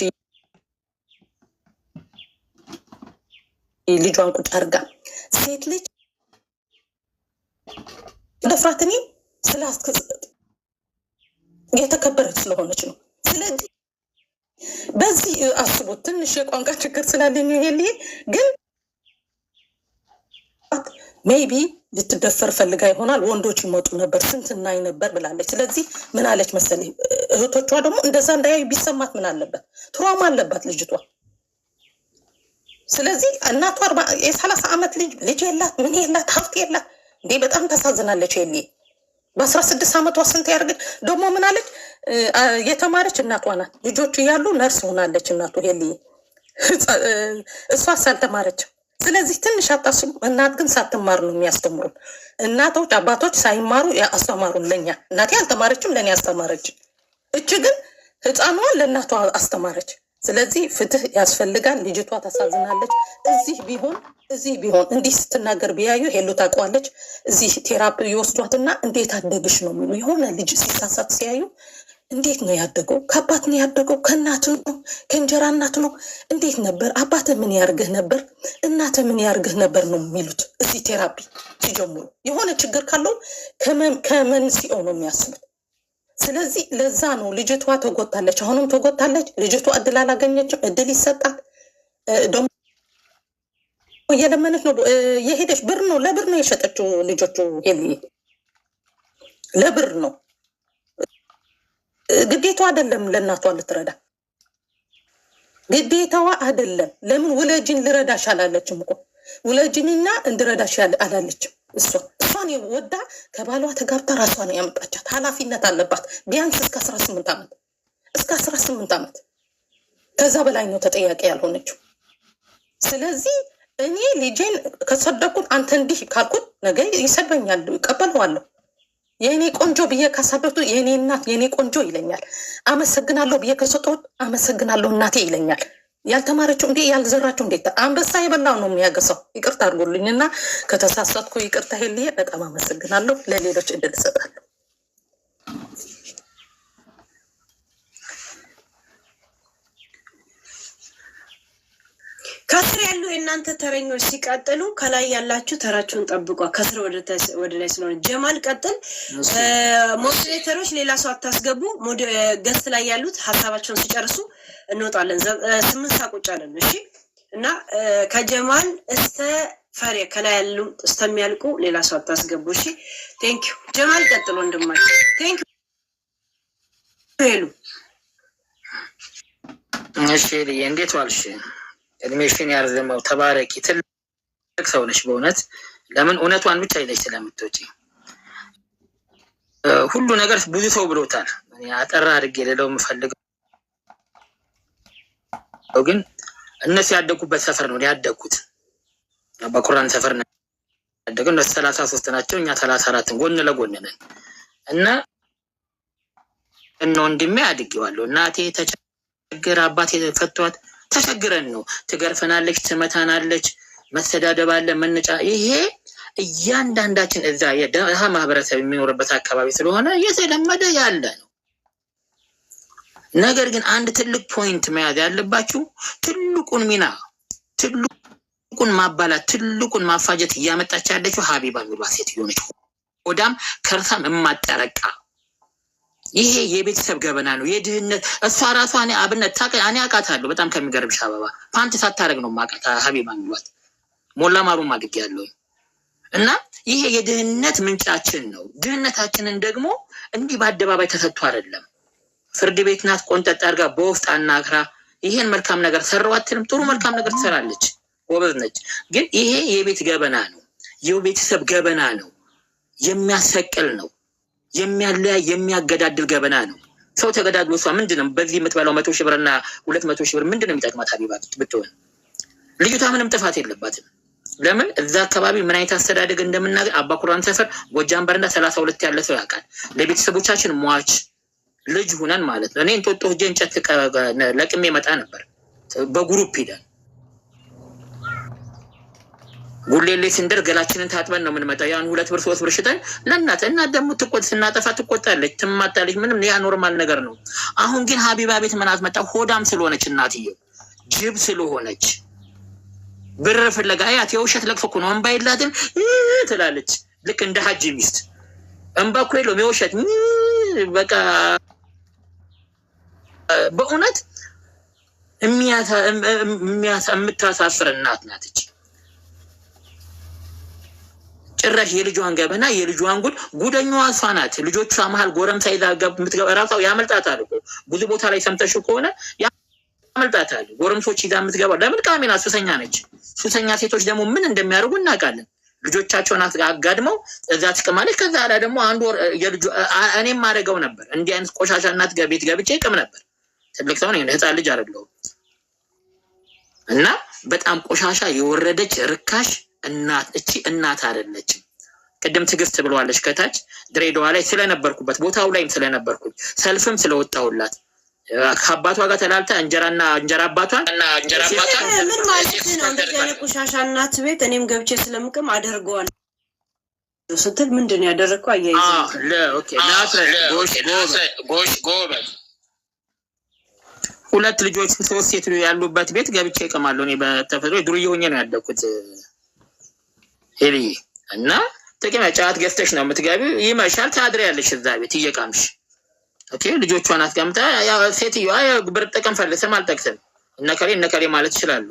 D: ልጇን ቁጭ አድርጋ ሴት ልጅ ደፍራት እኔ የተከበረች ስለሆነች ነው። ስለዚህ በዚህ አስቡት። ትንሽ የቋንቋ ችግር ስላለኝ ይሄ ግን ሜይቢ ልትደፈር ፈልጋ ይሆናል። ወንዶች ይመጡ ነበር ስንት እናይ ነበር ብላለች። ስለዚህ ምን አለች መሰለኝ? እህቶቿ ደግሞ እንደዛ እንዳያዩ ቢሰማት ምን አለበት? ትሯማ አለባት ልጅቷ። ስለዚህ እናቷ 30 ዓመት ልጅ የላት ምን የላት ሀብት የላት እንዴ! በጣም ታሳዝናለች። ሄሊ በ16 ዓመቷ ስንት ያርግን ደግሞ ምን አለች? የተማረች እናቷ ናት። ልጆች እያሉ ነርስ ሆናለች እናቱ ሄሊ። እሷ ሳልተማረችም። ስለዚህ ትንሽ አታስቡ። እናት ግን ሳትማር ነው የሚያስተምሩን። እናቶች አባቶች ሳይማሩ አስተማሩን ለኛ። እናቴ አልተማረችም፣ ለእኔ አስተማረች። እች ግን ህፃኗን ለእናቷ አስተማረች። ስለዚህ ፍትህ ያስፈልጋል። ልጅቷ ታሳዝናለች። እዚህ ቢሆን እንዲህ ስትናገር ቢያዩ ሄሉ ታውቀዋለች። እዚህ ቴራፒ ይወስዷትና እንዴት አደግሽ ነው የሚሉ። የሆነ ልጅ ሲሳሳት ሲያዩ እንዴት ነው ያደገው? ከአባት ነው ያደገው? ከእናት ነው? ከእንጀራ እናት ነው? እንዴት ነበር? አባትህ ምን ያርግህ ነበር? እናትህ ምን ያርግህ ነበር ነው የሚሉት። እዚህ ቴራፒ ሲጀምሩ የሆነ ችግር ካለው ከመንስኤው ነው የሚያስቡት። ስለዚህ ለዛ ነው ልጅቷ ተጎታለች። አሁንም ተጎታለች። ልጅቷ እድል አላገኘችም። እድል ይሰጣት። ደግሞ እየለመነች ነው የሄደች። ብር ነው ለብር ነው የሸጠችው ልጆቹ። ለብር ነው ግዴታዋ አይደለም። ለእናቷ ልትረዳ ግዴታዋ አይደለም። ለምን ውለጅን ልረዳሽ አላለችም እኮ። ውለጅንና እንድረዳሽ አላለችም። እሷን ወዳ ከባሏ ተጋብታ ራሷን ያመጣቻት። ኃላፊነት አለባት። ቢያንስ እስከ 18 ዓመት ከዛ በላይ ነው ተጠያቂ ያልሆነችው። ስለዚህ እኔ ልጄን ከሰደኩት አንተ እንዲህ ካልኩት ነገ ይሰድበኛል፣ ይቀበለዋለሁ። የእኔ ቆንጆ ብዬ ካሳደቱ የእኔ እናት የእኔ ቆንጆ ይለኛል። አመሰግናለሁ ብዬ ከሰጠሁት አመሰግናለሁ እናቴ ይለኛል። ያልተማረችው እንዴ ያልዘራችው እንዴት አንበሳ የበላው ነው የሚያገሰው። ይቅርታ አድርጎልኝና ከተሳሳትኩ ይቅርታ ሄልዬ፣ በጣም አመሰግናለሁ። ለሌሎች እድል እሰጣለሁ።
C: ከስር ያሉ የእናንተ ተረኞች ሲቀጥሉ ከላይ ያላችሁ ተራችሁን ጠብቋ። ከስር ወደ ላይ ስለሆነ ጀማል ቀጥል። ሞዴሬተሮች ሌላ ሰው አታስገቡ። ገስት ላይ ያሉት ሀሳባቸውን ሲጨርሱ እንወጣለን። 8 ሰዓት ቁጭ አለን። እሺ። እና ከጀማል እስተ ፈሬ ከላይ ያሉ እስተሚያልቁ ሌላ ሰው አታስገቡ። እሺ። ቴንክ ዩ ጀማል ቀጥል ወንድማችን። ቴንክ ዩ ሄሉ።
E: እሺ ልዬ እንዴት ዋልሽ? እድሜሽን ያርዝመው። ተባረኪ። ትልቅ ሰው ነሽ በእውነት። ለምን እውነቷን ብቻ ይለሽ ስለምትወጪ። ሁሉ ነገር ብዙ ሰው ብሎታል። አጠራ አድርጌ ሌላው የምፈልገው ግን እነሱ ያደጉበት ሰፈር ነው ያደጉት። በቁርአን ሰፈር ነው ያደጉት። እነሱ 33 ናቸው፣ እኛ 34 ጎን ለጎን ነን። እና ወንድሜ አድጌዋለሁ። እናቴ ተቸግራ አባቴ ፈቷት ተቸግረን ነው። ትገርፈናለች፣ ትመታናለች፣ መሰዳደብ አለ፣ መነጫ። ይሄ እያንዳንዳችን እዛ የደሃ ማህበረሰብ የሚኖርበት አካባቢ ስለሆነ የተለመደ ያለ ነው። ነገር ግን አንድ ትልቅ ፖይንት መያዝ ያለባችሁ ትልቁን ሚና፣ ትልቁን ማባላት፣ ትልቁን ማፋጀት እያመጣች ያለችው ሀቢባ የሚሏት ሴትዮ ነች። ሆዳም ከርሳም የማጠረቃ ይሄ የቤተሰብ ገበና ነው፣ የድህነት። እሷ ራሷ እኔ አብነት እኔ አውቃታለሁ። በጣም ከሚገርምሽ አበባ ፓንት ሳታደርግ ነው የማውቃት ሀቢባ የሚሏት። ሞላ ማሩም አድርጌ ያለሁኝ እና ይሄ የድህነት ምንጫችን ነው። ድህነታችንን ደግሞ እንዲህ በአደባባይ ተሰጥቶ አይደለም። ፍርድ ቤት ናት ቆንጠጥ አድርጋ በውስጥ አናግራ ይሄን መልካም ነገር ሰራው አትልም። ጥሩ መልካም ነገር ትሰራለች፣ ጎበዝ ነች። ግን ይሄ የቤት ገበና ነው፣ የቤተሰብ ገበና ነው፣ የሚያሰቅል ነው፣ የሚያለያይ የሚያገዳድል ገበና ነው። ሰው ተገዳድሎ እሷ ምንድን ነው በዚህ የምትበላው 100 ሺህ ብርና 200 ሺህ ብር ምንድን ነው የሚጠቅማት? ሀቢባ ብትሆን ልጅቷ ምንም ጥፋት የለባትም። ለምን እዛ አካባቢ ምን አይነት አስተዳደግ እንደምናገር አባ ኩራን ሰፈር ጎጃም በረንዳ 32 ያለ ሰው ያውቃል። ለቤተሰቦቻችን ሟች ልጅ ሁነን ማለት ነው። እኔ እንጦጦ ሄጄ እንጨት ለቅሜ መጣ ነበር። በግሩፕ ሂደን ጉሌሌ ስንደር ገላችንን ታጥበን ነው የምንመጣው። ያን 2 ብር 3 ብር ሽጠን ለእናት ደግሞ ስናጠፋ ትቆጣለች፣ ትማታለች። ምንም ያ ኖርማል ነገር ነው። አሁን ግን ሀቢባ ቤት ምን አትመጣ? ሆዳም ስለሆነች እናትየው ጅብ ስለሆነች ብር ፍለጋ ያት የውሸት ለቅሶ እኮ ነው። እንባ የላትም ትላለች። ልክ እንደ ሀጂ ሚስት እንባ እኮ የለውም የውሸት በቃ በእውነት የምታሳፍር እናት ናት። ጭራሽ የልጇን ገበና የልጇን ጉደኛዋ እሷ ናት። ልጆቿ መሀል ጎረምሳ ይዛ የምትገባ እራሷ ያመልጣታል እኮ ብዙ ቦታ ላይ ሰምተሽ ከሆነ ያመልጣታል። ጎረምሶች ይዛ የምትገባ ለምን? ቃሜና ሱሰኛ ነች። ሱሰኛ ሴቶች ደግሞ ምን እንደሚያደርጉ እናውቃለን። ልጆቻቸውን አጋድመው እዛ ትቅማለች። ከዛ ላ ደግሞ አንድ ወር እኔም ማድረገው ነበር። እንዲህ አይነት ቆሻሻ እናት ቤት ገብቼ ቅም ነበር። ትልቅ ሰው ነኝ፣ ህፃን ልጅ አይደለሁም። እና በጣም ቆሻሻ የወረደች ርካሽ እናት እቺ እናት አይደለችም። ቅድም ትዕግስት ብለዋለች ከታች ድሬዳዋ ላይ ስለነበርኩበት ቦታው ላይም ስለነበርኩኝ ሰልፍም ስለወጣሁላት ከአባቷ ጋር ተላልታ እንጀራ አባቷን
C: ምን ማለት ነው? እንደዚህ አይነት ቆሻሻ እናት ቤት እኔም ገብቼ ስለምቅም አደርገዋለሁ ስትል ምንድን ነው ያደረግከው?
E: ጎበዝ 2 ልጆች 3 ሴት ያሉበት ቤት ገብቼ እቅማለሁ። እኔ በተፈጥሮ ዱርዬ ሆኜ ነው ያደግኩት ሄሊ። እና ጥቂም ጫት ገዝተሽ ነው የምትገቢው። ይመሻል፣ ታድሪያለሽ እዛ ቤት እየቃምሽ። ኦኬ ልጆቿን አስቀምጣ ሴትዮዋ ብር ጥቅም ስም አልጠቅስም እነከሌ ማለት ይችላሉ።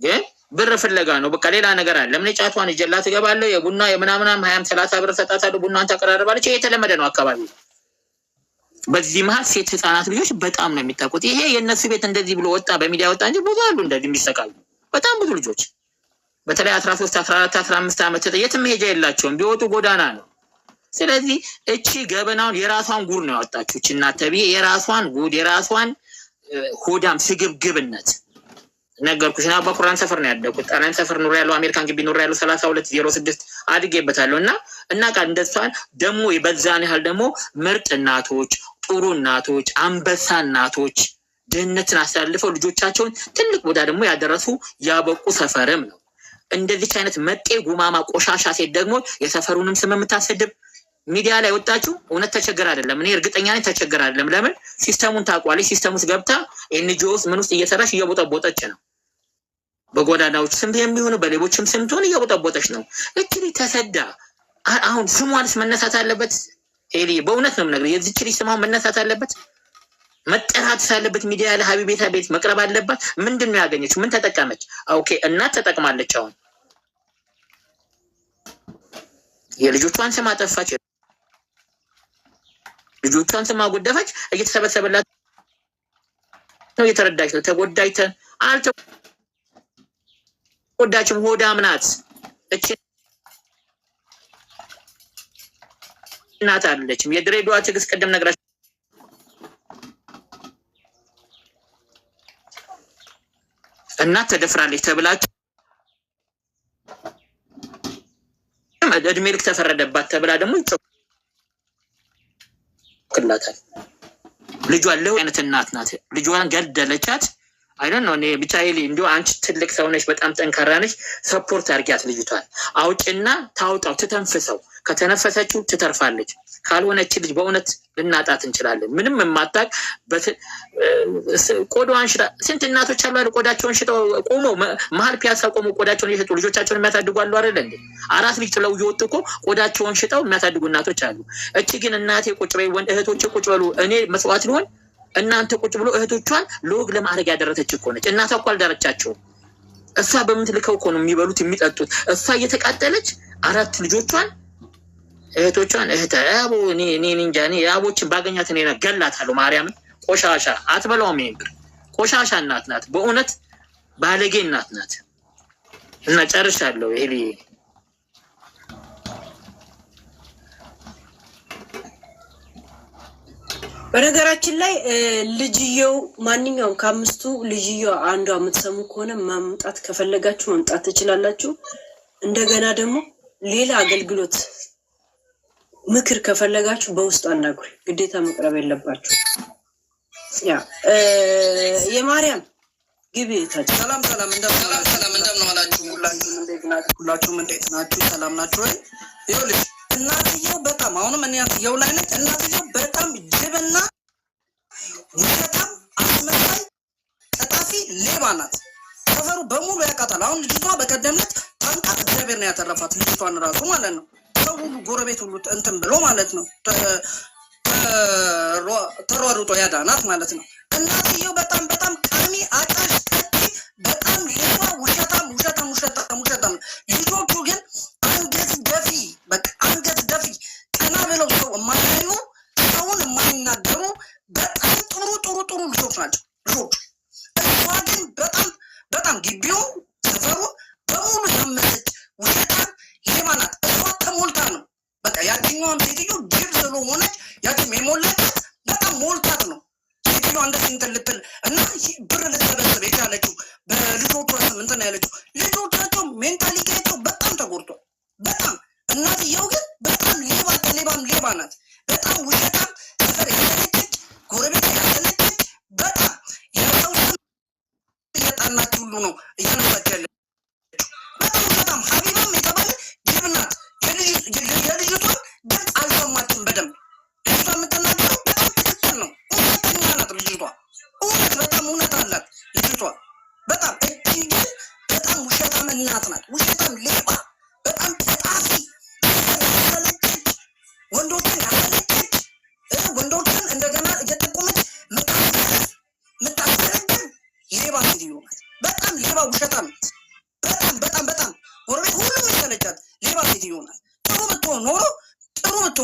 E: ግን ብር ፍለጋ ነው። በቃ ሌላ ነገር አለ። ምን ጫቷን ይጀላ ትገባለሁ። የቡና የምናምናም 20-30 ብር ሰጣታለሁ። ቡናን ተቀራርባለች። ይሄ የተለመደ ነው አካባቢ። በዚህ መሀል ሴት ህፃናት ልጆች በጣም ነው የሚጠቁት። ይሄ የእነሱ ቤት እንደዚህ ብሎ ወጣ በሚዲያ ወጣ እንጂ ብዙ አሉ እንደዚህ የሚሰቃሉ በጣም ብዙ ልጆች። በተለይ 13፣ 14፣ 15 ዓመት የትም መሄጃ የላቸውም። ቢወጡ ጎዳና ነው። ስለዚህ እቺ ገበናውን የራሷን ጉድ ነው ያወጣችው። እቺ እናት ተብዬ የራሷን ጉድ የራሷን ሆዳም ስግብግብነት ነገርኩሽ። እና በቁራን ሰፈር ነው ያደኩት። ጣሊያን ሰፈር ኑሮ ያለው አሜሪካን ግቢ ኑሮ ያለው 3206 አድጌበታለሁ። እና ቃል እንደሷን ደግሞ በዛን ያህል ደግሞ ምርጥ እናቶች፣ ጥሩ እናቶች፣ አንበሳ እናቶች ድህነትን አሳልፈው ልጆቻቸውን ትልቅ ቦታ ደግሞ ያደረሱ ያበቁ ሰፈርም ነው። እንደዚች አይነት መጤ ጉማማ ቆሻሻ ሴት ደግሞ የሰፈሩንም ስም የምታሰድብ ሚዲያ ላይ ወጣችሁ። እውነት ተቸገር አይደለም፣ እኔ እርግጠኛ ነኝ ተቸገር አይደለም። ለምን ሲስተሙን ታውቋለች። ሲስተም ውስጥ ገብታ ኤንጂኦ ውስጥ ምን ውስጥ እየሰራች እየቦጠቦጠች ነው። በጎዳናዎች ስም የሚሆኑ በሌቦችም ስም ትሆን እየቦጠቦጠች ነው። እችሊ ተሰዳ አሁን ስሟንስ መነሳት አለበት። ሄሊ በእውነት ነው የምነግርህ፣ የዚች ልጅ ስሟን መነሳት አለበት፣ መጠራት ሳለበት ሚዲያ ላይ ሀቢቤታ ቤት መቅረብ አለባት። ምንድን ነው ያገኘችው? ምን ተጠቀመች? ኦኬ እናት ተጠቅማለች። አሁን የልጆቿን ስም አጠፋች፣ ልጆቿን ስም አጎደፈች። እየተሰበሰበላት ነው፣ እየተረዳች ነው። ተጎዳች አልተጎዳችም? ሆዳም ናት እቺ እናት አይደለችም። የድሬዳዋ ትዕግስት ቅድም ነግራች እናት ተደፍራለች ተብላችሁ እድሜ ልክ ተፈረደባት ተብላ ደግሞ ይጮክላታል። ልጇን ለው አይነት እናት ናት። ልጇን ገደለቻት። አይደን ነው። እኔ ብቻ ይሄ እንዲሁ አንቺ ትልቅ ሰው ነሽ፣ በጣም ጠንካራ ነሽ። ሰፖርት አድርጊያት ልጅቷን አውጭና ታውጣው፣ ትተንፍሰው። ከተነፈሰችው ትተርፋለች። ካልሆነች ልጅ በእውነት ልናጣት እንችላለን። ምንም የማታውቅ ቆዳዋን ሽጣ ስንት እናቶች አሉ አይደል? ቆዳቸውን ሽጠው ቆመው መሀል ፒያሳ ቆመው ቆዳቸውን እየሸጡ ልጆቻቸውን የሚያሳድጉ አሉ አይደል እንዴ? 4 ልጅ ጥለው እየወጡ እኮ ቆዳቸውን ሽጠው የሚያሳድጉ እናቶች አሉ። እቺ ግን እናቴ ቁጭ በይ፣ ወንድ እህቶቼ ቁጭ በሉ፣ እኔ መስዋዕት ልሆን፣ እናንተ ቁጭ ብሎ እህቶቿን ለወግ ለማድረግ ያደረሰች እኮ ነች። እናቷ እኮ አልዳረቻቸውም። እሷ በምትልከው እኮ ነው የሚበሉት የሚጠጡት። እሷ እየተቃጠለች 4 ልጆቿን እህቶቿን ያቦ እኔ እንጃ። እኔ ያቦችን ባገኛት እኔ ገላታለሁ። ማርያምን ቆሻሻ አትበላውም። ይሄን ብር ቆሻሻ እናት ናት፣ በእውነት ባለጌ እናት ናት። እና ጨርሻለሁ። ይሄ
C: በነገራችን ላይ ልጅየው ማንኛውም ከ5ቱ ልጅየው አንዷ የምትሰሙ ከሆነ ማምጣት ከፈለጋችሁ ማምጣት ትችላላችሁ። እንደገና ደግሞ ሌላ አገልግሎት ምክር ከፈለጋችሁ በውስጥ አናግሩ። ግዴታ መቅረብ የለባችሁ። ያ የማርያም ግቢ ታች
F: ሰላም እንደምን ዋላችሁ? ሁላችሁም እንዴት ናችሁ? ሰላም ናችሁ ወይ? ይኸውልሽ እናትየው በጣም አሁንም እናትየው ላይ ነች። እናትየው በጣም ጅብና ውሸታም፣ አስመሳይ፣ ቀጣፊ፣ ሌባ ናት። ሰፈሩ በሙሉ ያውቃታል። አሁን ልጅቷ በቀደምነት ታንቃት እግዚአብሔር ነው ያተረፋት ልጅቷን ራሱ ማለት ነው። ሰው ሁሉ ጎረቤት ሁሉ እንትን ብሎ ማለት ነው ተሯሩጦ ያዳናት ማለት ነው። እናትየው በጣም ቃሚ፣ አጫሽ፣ ጠጪ፣ በጣም ሌባ፣ ውሸታም። ልጆቹ ግን አንገት ደፊ፣ በቃ አንገት ደፊ፣ ቀና ብለው ሰው የማያዩ ሰውን የማይናገሩ በጣም ጥሩ ልጆች ናቸው ልጆቹ። እሷ ግን በጣም ግቢውን ሰፈሩን በሙሉ ያመሰች ውሸታም ሌባ ናት። እሷ ተሞልታ ነው በቃ ያችኛዋን ሴትዮ ጅብ ስለሆነች ያችም የሞላቻት በጣም ሞልታት ነው ሴትዮ እንደዚህ እንትን ልትል እና ብር ልትሰበስብ የቻለችው በልጆቿ ስም እንትን ያለችው። ልጆቻቸው ሜንታሊቲያቸው በጣም ተጎድቷል። በጣም እናትየው ግን በጣም ሌባ ናት። በጣም ውሸታም፣ ሰፈር ያሰለቸች፣ ጎረቤት ያሰለቸች፣ በጣም የሰው ስም እየጣናች ሁሉ ነው እያነሳች ያለ በጣም ውሸታም። ሀቢባም የተባለ ጅብ ናት። የልጅቷን ድምፅ አልሰማችም በደንብ። ልጅቷ የምትናገረው በጣም ትክክል ነው። እውነተኛ ናት ልጅቷ። በጣም እውነት አላት ልጅቷ በጣም። እጅ ግን በጣም ውሸታም እናት ናት። ውሸታም ሌባ፣ በጣም ቀጣፊ፣ ያሰለቸች፣ ወንዶችን ያሰለቸች፣ ወንዶችን እንደገና እየጠቆመች ምታሰረግም ሌባ ሴትዮ ናት። በጣም ሌባ ውሸታም፣ በጣም ጎረቤት ሁሉም የሰለቻት ሌባ ሴትዮ ናት። ጥሩ ብትሆን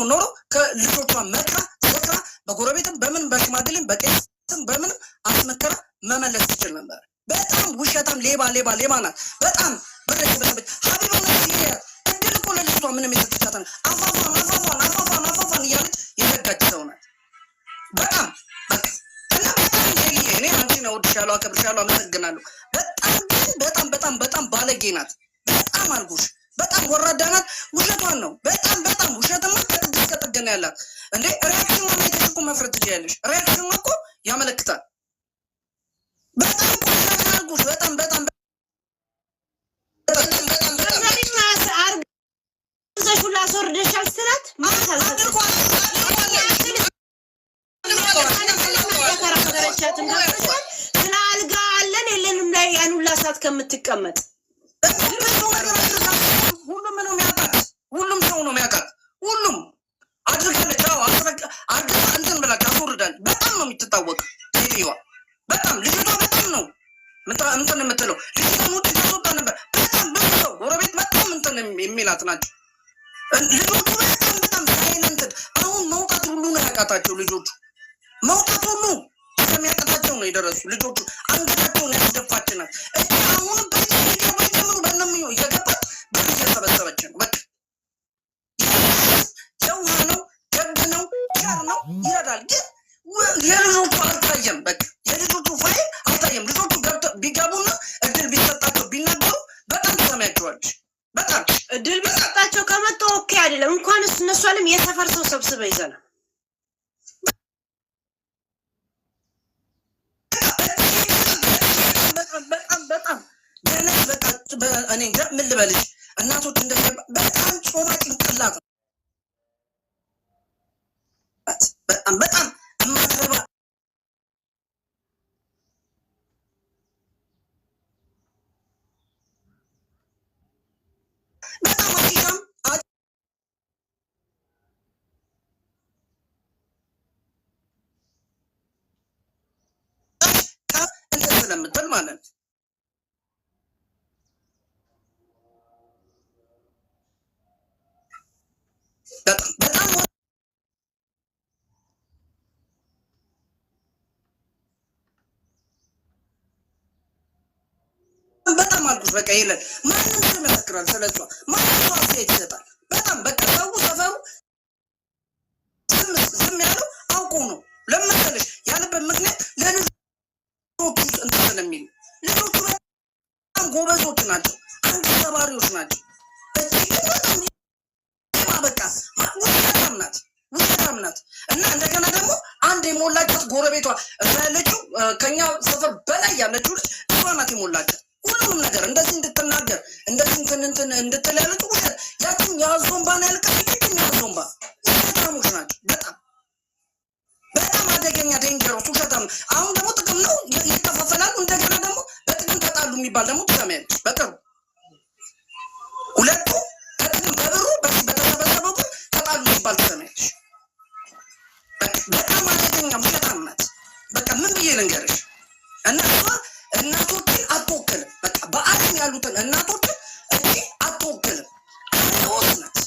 F: ኖሮ ከልጆቿ መክራ ዘክራ በጎረቤትም በምን በሽማግሌም በቄስም በምንም አስመከራ መመለስ ትችል ነበር። በጣም ውሸታም ሌባ ናት። በጣም ብር የሰበሰበች ሀቢባ ናት። እድል እኮ ለልጅቷ ምንም የሰጠቻትን አፋፏን እያለች የዘጋች ሰው ናት። በጣም በቃ እና በጣም እኔ አንቺን እወድሻለሁ፣ አከብርሻለሁ፣ አመሰግናለሁ። በጣም ባለጌ ናት። በጣም አልኩሽ፣ በጣም ወራዳ ናት። ውሸቷን ነው። በጣም ውሸትማ ከጥግ ነው ያላት። እንዴ ሪያክሽን ማየትሽ እኮ መፍረድ ትችያለሽ። ሪያክሽን እኮ ያመለክታል። በጣም ቆሻሻ አልኩሽ። በጣም
C: ሁላ አስወርደሻል ስላት ስለ አልጋ አለን የለንም ላይ ያን ሁላ ሰዓት ከምትቀመጥ
F: ሁሉም ነው የሚያውቃት። ሁሉም ሰው ነው የሚያውቃት። ሁሉም አድርጋለች። አድርጋ እንትን ብላች አስወርዳለች። በጣም ነው የምትታወቅ ሴትዮዋ። በጣም ልጅቷ በጣም ነው እንትን የምትለው። ልጅቷ ውጭ ታስወጣ ነበር። በጣም ብዙ ሰው ጎረቤት በጣም እንትን የሚላት ናቸው ልጆቹ። በጣም ሳይለንት አሁን መውጣት ሁሉ ነው ያቃታቸው ልጆቹ። መውጣት ሁሉ ከሚያቀታቸው ነው የደረሱ ልጆቹ። አንገታቸውን ያስደፋች ናት። አሁንም በየምኑ በነም እየገባች ብር እየሰበሰበች ነው። በቃ የውሃ ነው፣ ደግ ነው፣ ቸር ነው፣ ይረዳል። ግን የልጆቹ አልታየም። በቃ የልጆቹ ፋይል አልታየም። ልጆቹ ቢገቡና እድል ቢሰጣቸው ቢናገሩ በጣም ትሰሚያቸዋለች። በጣም
C: እድል ቢሰጣቸው ከመጡ ኦኬ አይደለም። እንኳን እነሱ አለም የሰፈር ሰው ሰብስበ ይዘናል።
F: በጣም ገነት በቃ እኔ እንጃ ምን ልበልሽ። እናቶች እንደዚህ በጣም ጮማ ጭንቅላት በጣም የማትረባ በጣም አዲሻም እንትን ስለምትል ማለት ነው። በጣም አልኩሽ። በቃ የለን ማንም ሰው ይመሰክራል ስለሷ፣ ማንም ሰው አስተያየት ይሰጣል። በጣም በቃ ሰው ሰፈሩ ዝም ያለው አውቆ ነው። ለምን መሰለሽ ያለበት ምክንያት ለልጆቹ እንትን ስለሚል ልጆቹ በጣም ጎበዞች ናቸው፣ አንድ ተባሪዎች ናቸው። በቃ ውሸታም ናት። እና እንደገና ደግሞ አንድ የሞላቻት ጎረቤቷ እዛ ያለችው ከኛ ሰፈር በላይ ያለችው ልጅ እሷ ናት የሞላቻት ሁሉም ነገር እንደዚህ እንድትናገር እንደዚህ እንትን እንድትል ያለችው ውሸት። ያችን የአዞንባ ነው ያልቀሰችም የአዞንባ ውሸታሞች ናቸው። በጣም አደገኛ ዴንጀሮስ ውሸታም። አሁን ደግሞ ጥቅም ነው ይከፋፈላሉ። እንደገና ደግሞ በጥቅም ተጣሉ የሚባል ደግሞ ትሰሚያለሽ በቅርቡ ሁለቱ በጥቅም በብሩ በዚህ በተሰበሰበው ግን ተጣሉ የሚባል ትሰሚያለሽ። በጣም አደገኛ ውሸታም ናት። በቃ ምን ብዬ ልንገርሽ። እና እሷ እናቶችን አትወክልም። በቃ በዓለም ያሉትን እናቶችን እንጂ አትወክልም። ክርስቶስ ናት፣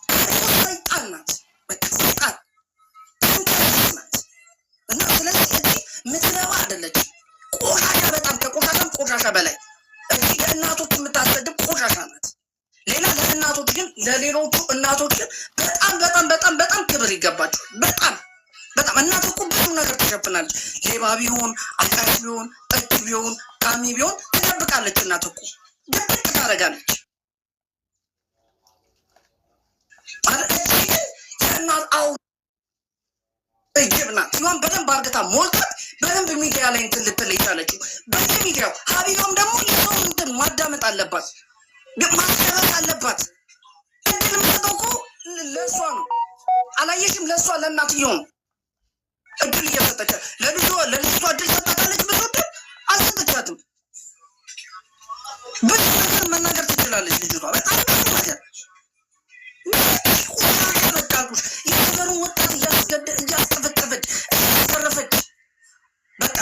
F: ክርስቶስ ሰይጣን ናት። በቃ ሰይጣን ናት። እና ስለዚህ እዚህ ምትረባ አይደለችም። ቆሻሻ፣ በጣም ከቆሻሻም ቆሻሻ በላይ እዚህ ለእናቶች የምታስቀድም ቆሻሻ ናት። ሌላ ለእናቶች ግን ለሌሎቹ እናቶች ግን በጣም ክብር ይገባቸዋል። በጣም እናት እኮ ብዙ ነገር ትሸፍናለች። ሌባ ቢሆን አቃሽ ቢሆን ጠጭ ቢሆን ቃሚ ቢሆን ትደብቃለች። እናት እኮ ድብቅ ታደርጋለች። የእናት እጅብ ናት። ሲሆን በደንብ አርግታ ሞልታት በደንብ ሚዲያ ላይ እንትን ልትል የቻለችው በየሚዲያው ሀቢባም ደግሞ የሰው እንትን ማዳመጥ አለባት፣ ማስቀረት አለባት። እድል የምትሰጠው እኮ ለእሷ ነው። አላየሽም? ለእሷ ለእናትየው ነው እድል እየሰጠች ለልጇ እድል ሰጣታለች። ብዙ እድል አልሰጠቻትም። ብዙ ነገር መናገር ትችላለች ልጅቷ። በጣም ብዙ ነገር በቃልኩሽ። የሀገሩን ወጣት እያስጠፈጠፈች እያስገረፈች በቃ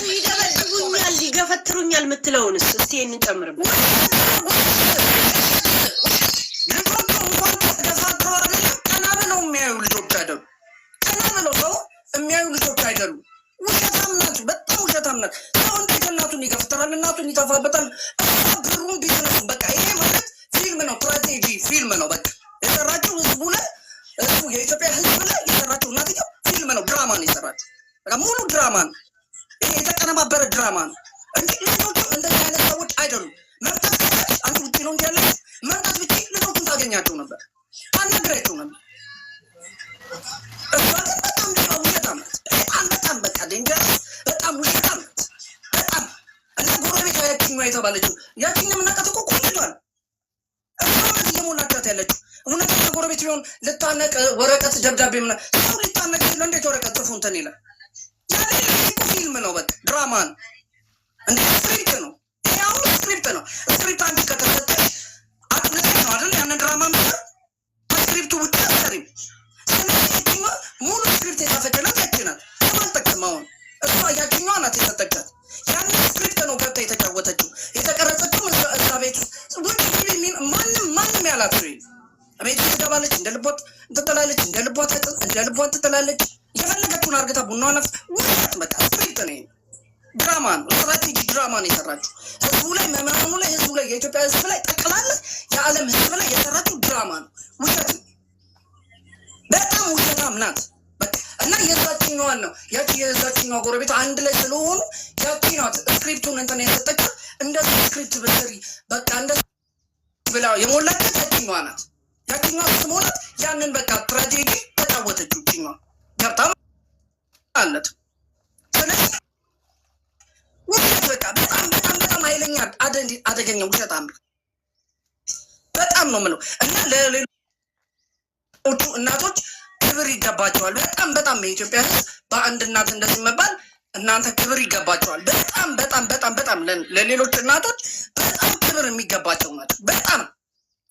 C: ይደበድቡኛል፣ ይገፈትሩኛል የምትለውንስ እስቲ ይህንን ጨምርበት።
F: የሚያዩ ልጆች አይደሉም። ውሸታም ናት፣ በጣም ውሸታም ናት። ሰው እንዴት እናቱን ይገፍተራል? እናቱን ይተፋበታል። ብሩን ቢዝነሱን በቃ ይሄ ማለት ፊልም ነው፣ ስትራቴጂ ፊልም ነው። በቃ የሰራችው ህዝቡ ላይ የኢትዮጵያ ህዝብ ላይ የሰራችው እናትየው ፊልም ነው፣ ድራማ ነው የሰራችው። በቃ ሙሉ ድራማ ነው ይሄ፣ የተቀነባበረ ድራማ ነው እንጂ ልጆቹ እንደዚህ አይነት ሰዎች አይደሉም። መምጣት አንቺ ውጭ ነው እንጂ ያለ መምጣት ብቻ ልጆቹን ታገኛቸው ነበር፣ አናግራቸው ነበር። እሷ ግን በጣም ውሸታም ናት። በጣም በቃ ዴንጀረስ፣ በጣም ውሸታም ናት። በጣም እና ጎረቤቷ ያችኛዋ የተባለችው ያችኛ የምናውቃት እኮ ቆይቷል። እሷነት እየሞላቻት ያለችው እውነተኛ ጎረቤት ቢሆን ልታነቅ ወረቀት ደብዳቤ ምና ሰው ሊታነቅ ሲለ እንዴት ወረቀት ጽፉ እንትን ይላል። ያኔ ፊልም ነው፣ በቃ ድራማ ነው፣ እንደ ስክሪፕት ነው። ይሄ አሁን ስክሪፕት ነው። ስክሪፕት አንቺ ከተሰጠሽ አጥንተሽ ነው አይደል ያንን ድራማ ምሰር ከስክሪፕቱ ውጭ አሰሪም። ስለዚህ ሙሉ ስክሪፕት የጻፈችላት ያቺ ናት። አልጠቅም አሁን እሷ ያችኛዋ ናት የሰጠቻት። ያንን ስክሪፕት ነው ገብታ የተጫወተችው የተቀረጸችው እዛ ቤት ውጭ ማንም ያላት ቤት ትገባለች፣ እንደ ልቧት ትጥላለች፣ እንደ ልቧት ትጥላለች። የፈለገችውን አርግታ ቡና ነፍስ ውሸት። በቃ ስክሪፕት ነው፣ ድራማ ነው፣ ስትራቴጂ ድራማ ነው የሰራችው። ህዝቡ ላይ መምራኑ ላይ ህዝቡ ላይ የኢትዮጵያ ህዝብ ላይ ጠቅላላ የዓለም ህዝብ ላይ የሰራችው ድራማ ነው፣ ውሸት ነው። በጣም ውሸታም ናት። እና የዛችኛዋን ነው ያቺ የዛችኛዋ ጎረቤት አንድ ላይ ስለሆኑ ያቺ ናት ስክሪፕቱን እንትን የሰጠችው። እንደዚህ ስክሪፕት ብትሰሪ በቃ እንደዚህ ብላ የሞላችት ያችኛዋ ናት። ያችኛዋ ስትሞላት ያንን በቃ ትራጀዲ ተጫወተችው። ይችኛዋ ገብታ ማለት ስለዚህ ውሸት በቃ በጣም በጣም በጣም ኃይለኛ አደገኛ ውሸት አምር በጣም ነው ምለው እና ለሌሎቹ እናቶች ክብር ይገባቸዋል። በጣም በጣም የኢትዮጵያ ሕዝብ በአንድ እናት እንደዚህ መባል እናንተ ክብር ይገባቸዋል። በጣም በጣም በጣም በጣም ለሌሎች እናቶች በጣም ክብር የሚገባቸው ናቸው። በጣም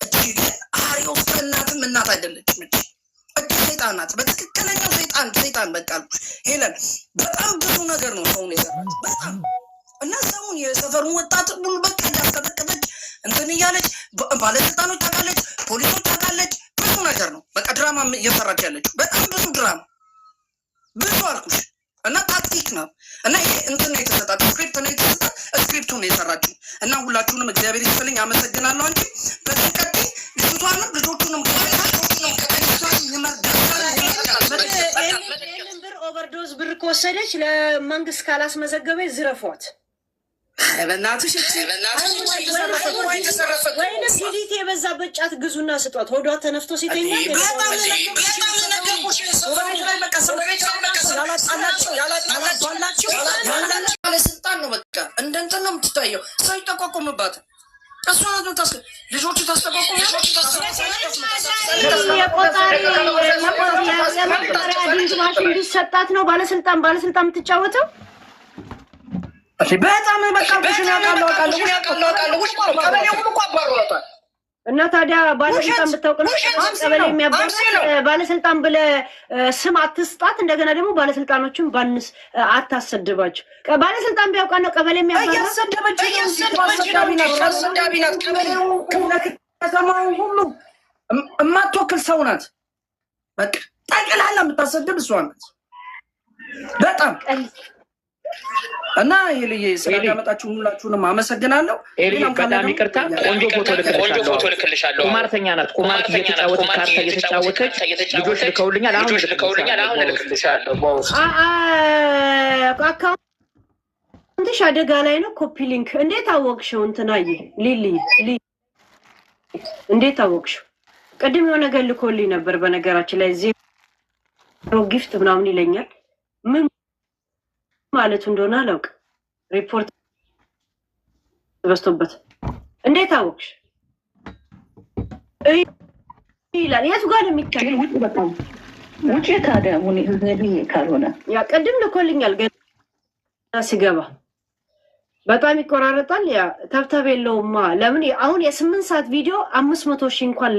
F: እጅግ አሪዎስ እናትም እናት አይደለችም። እጅግ ሰይጣን ናት። በትክክለኛው ሰይጣን በቃ ሄለን በጣም ብዙ ነገር ነው ሰውን የሰራችው በጣም እና ሰውን የሰፈሩን ወጣት ሁሉ በቃ እያስቀጠቀጠች እንትን እያለች ባለስልጣኖች ታውቃለች፣ ፖሊሶች ታውቃለች። ብዙ ነገር ነው በቃ ድራማ እየሰራች ያለችው በጣም ብዙ ድራማ ብዙ አልኩሽ። እና ታክቲክ ነው እና ይሄ እንትን ነው የተሰጣት ስክሪፕት ነው የተሰጣት ስክሪፕቱን ነው የሰራችው። እና ሁላችሁንም እግዚአብሔር ይስጥልኝ አመሰግናለሁ። እንጂ በተቀጥ ልጅቷንም ልጆቹንም
C: ይህንን ብር ኦቨርዶዝ ብር ከወሰደች ለመንግስት ካላስመዘገበች ዝረፏት።
F: በእናትሽ
C: ወይንም ዲዲቲ የበዛበት ጫት ግዙና ስጧት። ሆዷ ተነፍቶ ሲተኛ
F: ባለስልጣን ነው በቃ እንደ እንትን ነው የምትታየው። ሰው ይጠቋቁምባት እሷ ልጆቹ ታስጠቋቁም
C: የመቆጠሪያ ድምፅ ማሽን እንዲሰጣት ነው ባለስልጣን የምትጫወተው።
F: በጣም በቃ
C: እና ታዲያ ባለስልጣን ብታውቅ ነው ቀበሌ የሚያባል ባለስልጣን ብለህ ስም አትስጣት። እንደገና ደግሞ ባለስልጣኖችን ባንስ አታሰድባቸው። ባለስልጣን ቢያውቃ ነው ቀበሌ የሚያባል
F: ከተማው ሁሉ የማትወክል ሰው ናት። በቃ ጠቅላላ የምታሰድብ እሷ ናት በጣም እና ይሄ ልዬ ስላዳመጣችሁ ሁላችሁንም አመሰግናለሁ።
E: በጣም ይቅርታ። ቆንጆ ፎቶ ልክልሻለሁ። ቁማርተኛ ናት። ቁማር እየተጫወተች ካርታ እየተጫወተች ልጆች ልከውልኛል። አሁን ልክልሻለሁ።
C: አካውንትሽ አደጋ ላይ ነው። ኮፒ ሊንክ እንዴት አወቅሽው? እንትናዬ ሊሊ እንዴት አወቅሽው? ቅድም የሆነ ነገር ልኮልኝ ነበር። በነገራችን ላይ ዜሮ ጊፍት ምናምን ይለኛል። ምን ማለቱ እንደሆነ አላውቅም። ሪፖርት በዝቶበት እንዴት አወቅሽ ይላል። የቱ ጋር ነው የሚታየው?
G: ውጭ ታዲያ ካልሆነ
C: ያ ቅድም ልኮልኛል። ገና ሲገባ በጣም ይቆራረጣል። ያ ተብተብ የለውማ። ለምን አሁን የ8 ሰዓት ቪዲዮ 500,000 እንኳን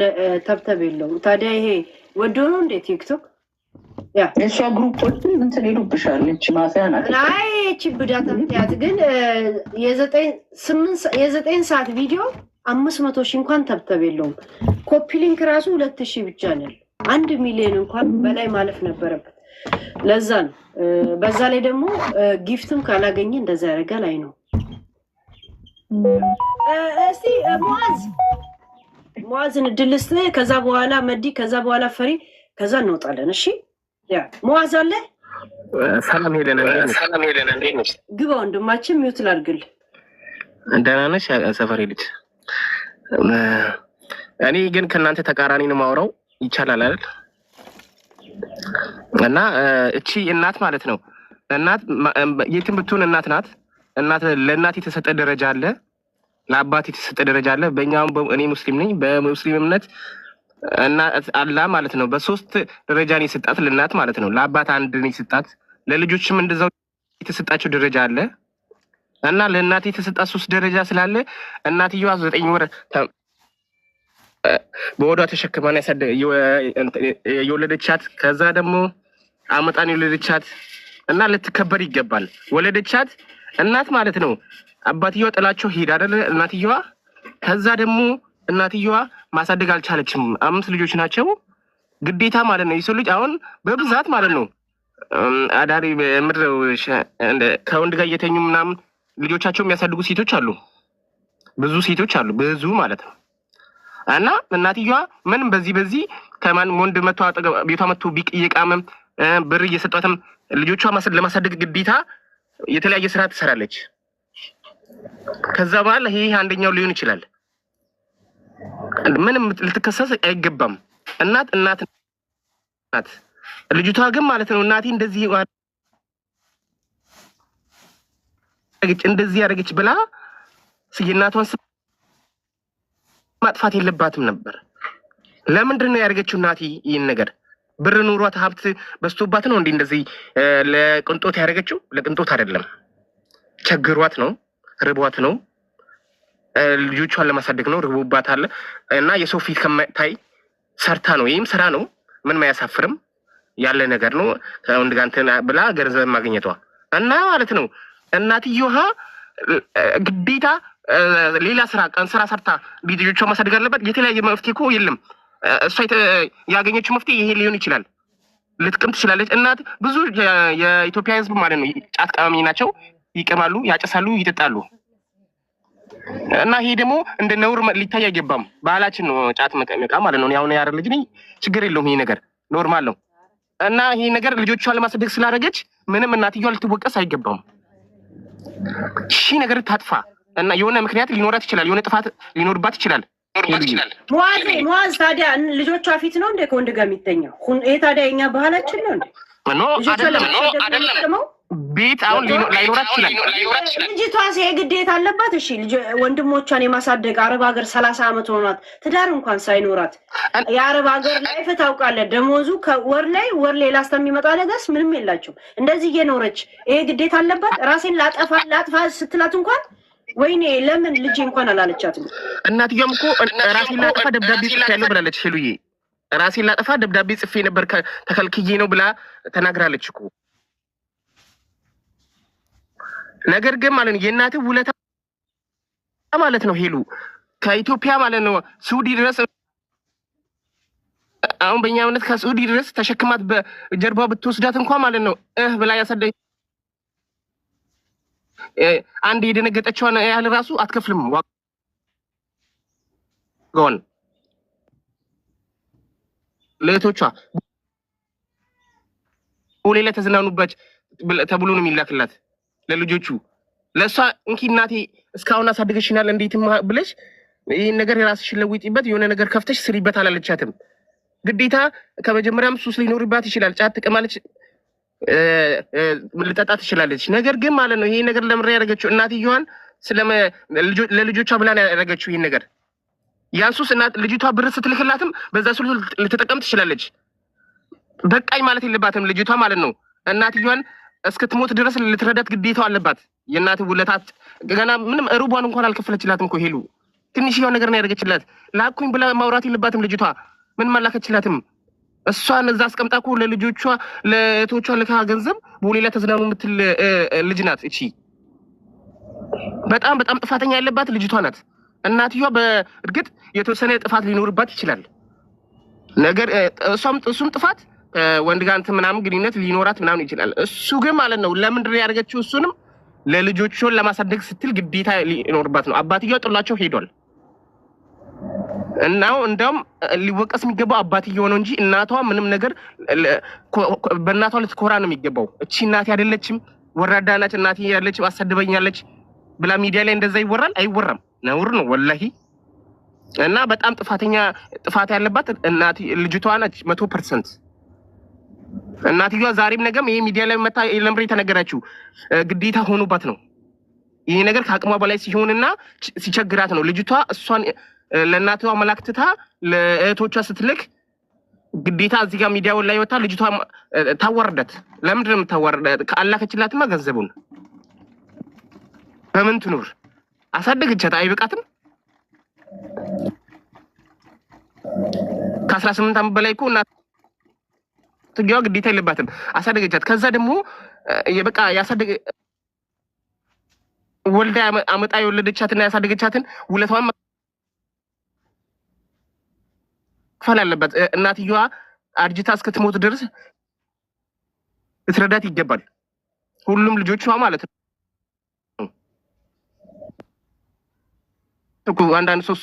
C: ተብተብ የለውም። ታዲያ ይሄ ወዶ ነው እንዴ ቲክቶክ?
G: የእሷ ግሩፖች እንትን ይሉብሻል። ማፊያ ናት።
C: አይ ችብዳ ተምትያት ግን የ9 ሰዓት ቪዲዮ 500,000 እንኳን ተብተብ የለውም። ኮፒ ሊንክ ራሱ 2,000 ብቻ ነው። 1 ሚሊዮን እንኳን በላይ ማለፍ ነበረበት። ለዛ ነው። በዛ ላይ ደግሞ ጊፍትም ካላገኘ እንደዛ ያደርጋል። አይ ነው። እስቲ ሙአዝን እድል ስጥ። ከዛ በኋላ መዲ፣ ከዛ በኋላ ፈሪ፣ ከዛ እንወጣለን። እሺ ያ ሙአዝ አለ።
H: ሰላም ሄለን፣ እንዴት ነሽ?
C: ግባ ወንድማችን፣ ሚውት ላድርግልህ።
H: ደህና ነሽ? ሰፈሬ ልጅ። እኔ ግን ከእናንተ ተቃራኒ ነው የማወራው። ይቻላል አይደል? እና እቺ እናት ማለት ነው። እናት የትም ብትሆን እናት ናት። እናት ለእናት የተሰጠ ደረጃ አለ፣ ለአባት የተሰጠ ደረጃ አለ። በእኛም እኔ ሙስሊም ነኝ። በሙስሊም እምነት እናት አላ ማለት ነው በ3 ደረጃ ነው የሰጣት ለእናት ማለት ነው። ለአባት 1 ነው የሰጣት፣ ለልጆችም እንደዛው የተሰጣቸው ደረጃ አለ። እና ለእናት የተሰጣት 3 ደረጃ ስላለ እናትየዋ 9 ወር በወዷ ተሸክማን የወለደቻት፣ ከዛ ደግሞ አመጣን የወለደቻት እና ልትከበር ይገባል። ወለደቻት እናት ማለት ነው። አባትየዋ ጥላቸው ሄድ አይደለ እናትየዋ። ከዛ ደግሞ እናትየዋ ማሳደግ አልቻለችም። 5 ልጆች ናቸው። ግዴታ ማለት ነው የሰው ልጅ አሁን በብዛት ማለት ነው አዳሪ ምድር ከወንድ ጋር እየተኙ ምናምን ልጆቻቸው የሚያሳድጉ ሴቶች አሉ። ብዙ ሴቶች አሉ፣ ብዙ ማለት ነው። እና እናትየዋ ምንም በዚህ ከማን ወንድ መጥቶ ቤቷ መጥቶ ቢቅ እየቃመም ብር እየሰጧትም ልጆቿ ለማሳደግ ግዴታ የተለያየ ስራ ትሰራለች። ከዛ በኋላ ይሄ አንደኛው ሊሆን ይችላል። ምንም ልትከሰስ አይገባም። እናት ናት። ልጅቷ ግን ማለት ነው እናቴ እንደዚህ እንደዚህ ያደረገች ብላ የእናቷን ስም ማጥፋት የለባትም ነበር። ለምንድን ነው ያደረገችው እናቴ ይህን ነገር? ብር ኑሯት ሀብት በስቶባት ነው እንዴ እንደዚህ ለቅንጦት ያደረገችው? ለቅንጦት አይደለም፣ ቸግሯት ነው፣ ርቧት ነው፣ ልጆቿን ለማሳደግ ነው። ርቦባት አለ እና የሰው ፊት ከማታይ ሰርታ ነው። ይህም ስራ ነው፣ ምንም አያሳፍርም፣ ያለ ነገር ነው። ከወንድ ጋር እንትን ብላ ገንዘብ ማግኘቷ እና ማለት ነው። እናትየዋ ግዴታ ሌላ ስራ ቀን ስራ ሰርታ ልጆቿ ማሳደግ አለበት። የተለያየ መፍትሄ እኮ የለም። እሷ ያገኘችው መፍትሄ ይሄ ሊሆን ይችላል። ልትቅም ትችላለች። እናት ብዙ የኢትዮጵያ ሕዝብ ማለት ነው ጫት ቀማሚ ናቸው። ይቀማሉ፣ ያጨሳሉ፣ ይጠጣሉ። እና ይሄ ደግሞ እንደ ነውር ሊታይ አይገባም። ባህላችን ነው ጫት መቃ ማለት ነው። አሁን ያረ ልጅ ነኝ፣ ችግር የለውም። ይሄ ነገር ኖርማል ነው። እና ይሄ ነገር ልጆቿን ለማሳደግ ስላደረገች ምንም እናትየዋ ልትወቀስ አይገባም። ሺህ ነገር ታጥፋ እና የሆነ ምክንያት ሊኖራት ይችላል። የሆነ ጥፋት ሊኖርባት ይችላል።
C: ሙአዝ ታዲያ ልጆቿ ፊት ነው እንደ ከወንድ ጋር የሚተኛው? ይሄ ታዲያ የኛ ባህላችን ነው እንዴ?
H: አይደለም። ቤት አሁን ላይኖራት ይችላል።
C: ልጅቷ ግዴታ አለባት። እሺ ወንድሞቿን የማሳደግ አረብ ሀገር 30 ዓመት ሆኗት ትዳር እንኳን ሳይኖራት የአረብ ሀገር ላይፍ ታውቃለህ። ደሞዙ ከወር ላይ ላስታ የሚመጣ ነገርስ ምንም የላቸው። እንደዚህ እየኖረች ይሄ ግዴታ አለባት። ራሴን ላጥፋ ስትላት እንኳን ወይኔ ለምን ልጅ እንኳን አላለቻትም።
H: እናትየውም እኮ ራሴን ላጠፋ ደብዳቤ ጽፌያለሁ ብላለች። ሄሉዬ ራሴን ላጠፋ ደብዳቤ ጽፌ ነበር ተከልክዬ ነው ብላ ተናግራለች እኮ። ነገር ግን ማለት ነው የእናትህ ውለታ ማለት ነው ሄሉ ከኢትዮጵያ ማለት ነው ሳውዲ ድረስ አሁን በእኛ እምነት ከሳውዲ ድረስ ተሸክማት በጀርባ ብትወስዳት እንኳን ማለት ነው ብላ ያሳደገ አንድ የደነገጠችውን ያህል ራሱ አትከፍልም ዋጋውን ለእህቶቿ ሌላ ተዝናኑበት ተብሎ ነው የሚላክላት ለልጆቹ። ለእሷ እንኪ እናቴ እስካሁን አሳድገሽናል እንዴት ብለሽ ይህን ነገር የራስሽን ለውጪበት የሆነ ነገር ከፍተሽ ስሪበት አላለቻትም። ግዴታ ከመጀመሪያም ሱስ ሊኖርባት ይችላል። ጫት ትቀማለች፣ ልጠጣ ትችላለች። ነገር ግን ማለት ነው ይሄ ነገር ለምን ያደረገችው እናትየዋን ለልጆቿ ብላ ያደረገችው ይሄን ነገር። ያን ሱስ ልጅቷ ብር ስትልክላትም በዛ ሱስ ልትጠቀም ትችላለች። በቃኝ ማለት የለባትም ልጅቷ ማለት ነው። እናትየዋን እስክትሞት ድረስ ልትረዳት ግዴታው አለባት። የእናት ውለታት ገና ምንም ሩቧን እንኳን አልከፈለችላትም እኮ ሄሉ። ትንሽዬው ነገር ነው ያደረገችላት። ላኩኝ ብላ ማውራት የለባትም ልጅቷ። ምንም አላከችላትም። እሷን እዛ አስቀምጣ እኮ ለልጆቿ ለእህቶቿ ልካ ገንዘብ በሌላ ተዝናኑ የምትል ልጅ ናት እቺ። በጣም በጣም ጥፋተኛ ያለባት ልጅቷ ናት። እናትየዋ በእርግጥ የተወሰነ ጥፋት ሊኖርባት ይችላል። ነገር እሱም ጥፋት ወንድ ጋር እንትን ምናምን ግንኙነት ሊኖራት ምናምን ይችላል። እሱ ግን ማለት ነው ለምንድን ነው ያደረገችው? እሱንም ለልጆቹን ለማሳደግ ስትል ግዴታ ሊኖርባት ነው። አባትየው ጥሏቸው ሄዷል። እናው እንደውም ሊወቀስ የሚገባው አባትየው ነው እንጂ እናቷ ምንም ነገር በእናቷ ልትኮራ ነው የሚገባው። እቺ እናቴ አይደለችም፣ ወራዳ ናት፣ እናቴ ያለች አሰድበኛለች ብላ ሚዲያ ላይ እንደዛ ይወራል? አይወራም። ነውር ነው ወላሂ። እና በጣም ጥፋት ያለባት እናት ልጅቷ ነች 100%። እናትየዋ ዛሬም ነገም ይሄ ሚዲያ ላይ መታ ለምሬ ተነገራችሁ ግዴታ ሆኖባት ነው። ይሄ ነገር ከአቅሟ በላይ ሲሆንና ሲቸግራት ነው ልጅቷ እሷን ለእናትዋ መላክትታ ለእህቶቿ ስትልክ ግዴታ እዚህ ጋር ሚዲያው ላይ ወጣ ልጅቷ ታወርደት። ለምንድን ነው የምታወርደት? ካላከችላትማ ገንዘቡን በምን ትኑር? አሳደገቻት አይበቃትም? ከ18 ዓመት በላይ እኮ እናትየዋ ግዴታ የለባትም። አሳደገቻት። ከዛ ደግሞ የበቃ ያሳደገ ወልዳ አመጣ የወለደቻትና ያሳደገቻትን ውለቷን መክፈል አለባት። እናትየዋ አርጅታ እስክትሞት ድረስ ልትረዳት ይገባል። ሁሉም ልጆቿ ማለት ነው። አንዳንድ ሰው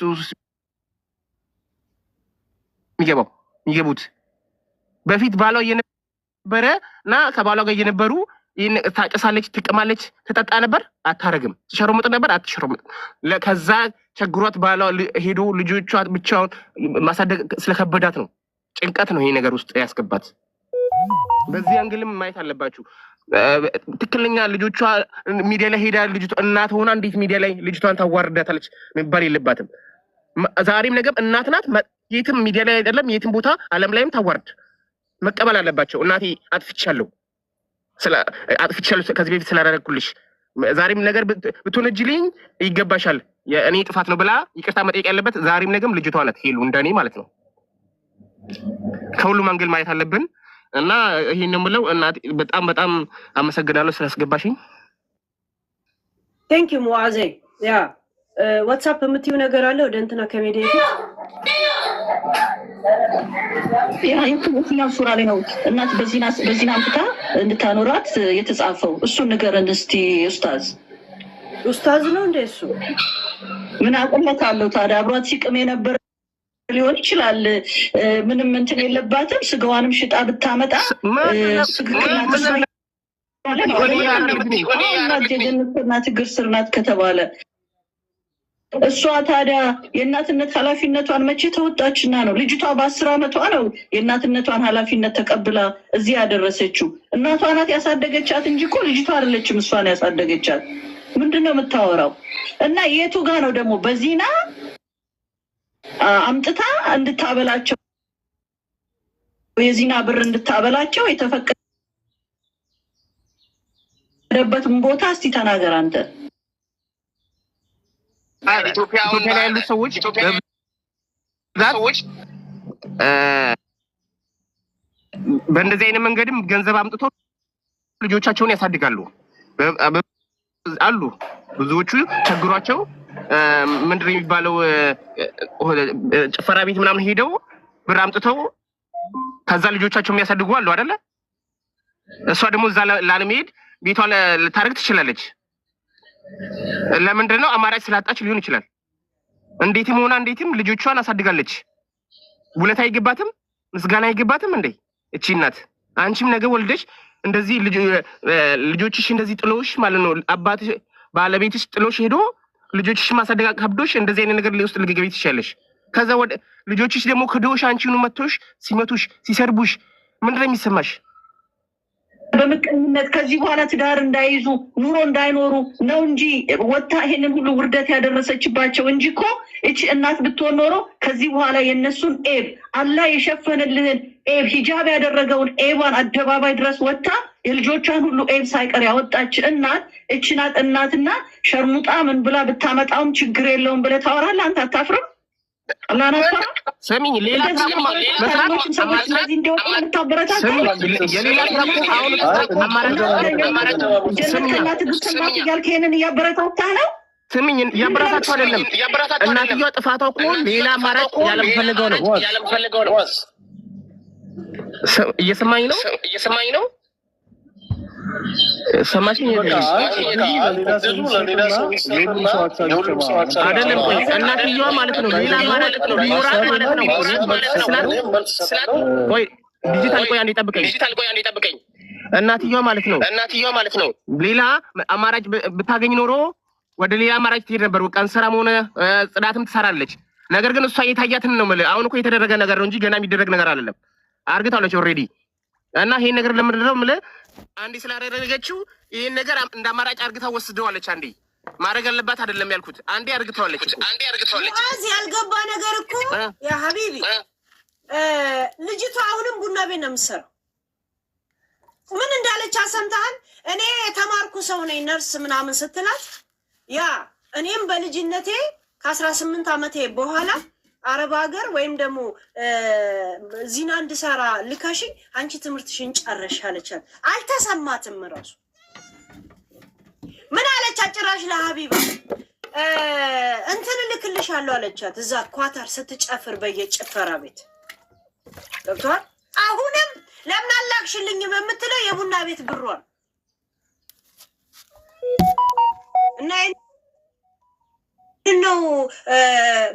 H: የሚገቡት በፊት ባሏ እየነበረ እና ከባሏ ጋር እየነበሩ ታጨሳለች፣ ትቅማለች፣ ትጠጣ ነበር፣ አታረግም። ትሸርሙጥ ነበር፣ አትሸርሙጥ። ከዛ ቸግሯት ባሏ ሄዶ ልጆቿ ብቻውን ማሳደግ ስለከበዳት ነው። ጭንቀት ነው ይሄ ነገር ውስጥ ያስገባት። በዚህ አንግልም ማየት አለባችሁ። ትክክለኛ ልጆቿ ሚዲያ ላይ ሄዳ ልጅቷ እናት ሆና እንዴት ሚዲያ ላይ ልጅቷን ታዋርዳታለች መባል የለባትም። ዛሬም ነገም እናት ናት። የትም ሚዲያ ላይ አይደለም የትም ቦታ ዓለም ላይም ታዋርድ መቀበል አለባቸው። እናቴ አጥፍቻለሁ ከዚህ በፊት ስላደረግኩልሽ ዛሬም ነገር ብትወነጅልኝ ይገባሻል የእኔ ጥፋት ነው ብላ ይቅርታ መጠየቅ ያለበት ዛሬም ነገም ልጅቷ ናት። ሄሉ እንደኔ ማለት ነው። ከሁሉም አንግል ማየት አለብን እና ይሄን የምለው እናቴ በጣም በጣም አመሰግናለሁ ስላስገባሽኝ።
C: ቴንክ ዩ ሙአዜ። ያ ዋትስአፕ የምትይው ነገር አለ ወደ እንትና ከሜዲያ
G: የትኛው ሱራ ላይ ነው እናት በዚህና አምጥታ እንድታኖራት የተጻፈው? እሱን ንገረን እስቲ ኡስታዝ ነው እንደ እሱ ምን አቆመታለሁ ታዲያ? አብሯት ሲቅም የነበረ ሊሆን ይችላል። ምንም እንትን የለባትም። ስጋዋንም ሽጣ ብታመጣ የጀነት እግር ስር ናት ከተባለ እሷ ታዲያ የእናትነት ኃላፊነቷን መቼ ተወጣችና ነው? ልጅቷ በ10 ዓመቷ ነው የእናትነቷን ኃላፊነት ተቀብላ እዚህ ያደረሰችው። እናቷ ናት ያሳደገቻት እንጂ እኮ ልጅቷ አይደለችም እሷን ያሳደገቻት። ምንድን ነው የምታወራው? እና የቱ ጋ ነው ደግሞ በዚህና አምጥታ እንድታበላቸው የዚህና ብር እንድታበላቸው የተፈቀደበትን ቦታ እስቲ ተናገር አንተ።
H: ኢትዮጵያ ላይ ያሉ ሰዎች በእንደዚህ አይነት መንገድም ገንዘብ አምጥቶ ልጆቻቸውን ያሳድጋሉ አሉ። ብዙዎቹ ቸግሯቸው ምንድን ነው የሚባለው ጭፈራ ቤት ምናምን ሄደው ብር አምጥተው ከዛ ልጆቻቸው የሚያሳድጉ አሉ አይደለ? እሷ ደግሞ እዛ ላለመሄድ ቤቷ ልታደርግ ትችላለች። ለምንድን ነው? አማራጭ ስላጣች ሊሆን ይችላል። እንዴትም ሆና እንዴትም ልጆቿን አሳድጋለች። ውለታ አይገባትም? ምስጋና አይገባትም እንዴ? እቺ እናት አንቺም ነገ ወልደሽ እንደዚህ ልጆችሽ እንደዚህ ጥሎሽ ማለት ነው አባትሽ ባለቤትሽ ጥሎሽ ሄዶ ልጆችሽ ማሳደግ ከብዶሽ እንደዚህ አይነት ነገር ውስጥ ልትገቢ ትችያለሽ። ከዛ ወደ ልጆችሽ ደግሞ ክዶሽ አንቺኑ መጥቶሽ ሲመቱሽ ሲሰርቡሽ ምንድን ነው የሚሰማሽ?
G: በምቀኝነት ከዚህ በኋላ ትዳር እንዳይዙ ኑሮ እንዳይኖሩ ነው እንጂ ወታ ይሄንን ሁሉ ውርደት ያደረሰችባቸው እንጂ እኮ እቺ እናት ብትሆን ኖሮ ከዚህ በኋላ የነሱን ኤብ አላህ የሸፈንልህን ኤብ ሂጃብ ያደረገውን ኤቧን አደባባይ ድረስ ወታ የልጆቿን ሁሉ ኤብ ሳይቀር ያወጣች እናት እቺ ናት። እናትና ሸርሙጣ ምን ብላ ብታመጣውም ችግር የለውም ብለህ ታወራለህ። አንተ አታፍርም?
H: ሰሚኝ ሌላ ስሚኝ እያበረታቱ አይደለም። እናትየዋ ጥፋቷ እኮ ሌላ አማራጭ ያለምፈልገው ነው። እየሰማኝ ነው ሰማሽኝ አይደለም? ቆይ እናትየዋ ማለት ነው ሌላ አማራጭ ነው ሊኖራት ማለት ነው። ቆይ ዲጂታል ቆይ አንዴ ጠብቀኝ። እናትየዋ ማለት ነው ሌላ አማራጭ ብታገኝ ኖሮ ወደ ሌላ አማራጭ ትሄድ ነበር። ቀን ስራም ሆነ ጽዳትም ትሰራለች። ነገር ግን እሷ የታያትን ነው የምልህ። አሁን እኮ የተደረገ ነገር ነው እንጂ ገና የሚደረግ ነገር አይደለም። አርግታለች ኦልሬዲ። እና ይሄን ነገር ለምንድን ነው የምልህ አንዴ ስላደረገችው ይሄን ነገር እንደ አማራጭ አርግታ ወስደዋለች። አንዴ ማድረግ አለባት አይደለም ያልኩት። አንዴ አርግታለች።
C: እዚህ ያልገባ ነገር እኮ ያ ሀቢቢ ልጅቷ አሁንም ቡና ቤት ነው የምትሰራው። ምን እንዳለች አሰምተሃል? እኔ የተማርኩ ሰው ነኝ ነርስ ምናምን ስትላት ያ እኔም በልጅነቴ ከ18 ዓመቴ በኋላ አረብ ሀገር ወይም ደግሞ ዚና እንድሰራ ልካሽኝ አንቺ ትምህርትሽን ጨረሽ አለቻት። አልተሰማትም። ራሱ ምን አለቻት? ጭራሽ ለሀቢባ እንትን ልክልሻለሁ አለቻት። እዛ ኳታር ስትጨፍር በየጭፈራ ቤት ገብቷል። አሁንም ለምን አላክሽልኝም የምትለው የቡና ቤት ብሯል እና ነው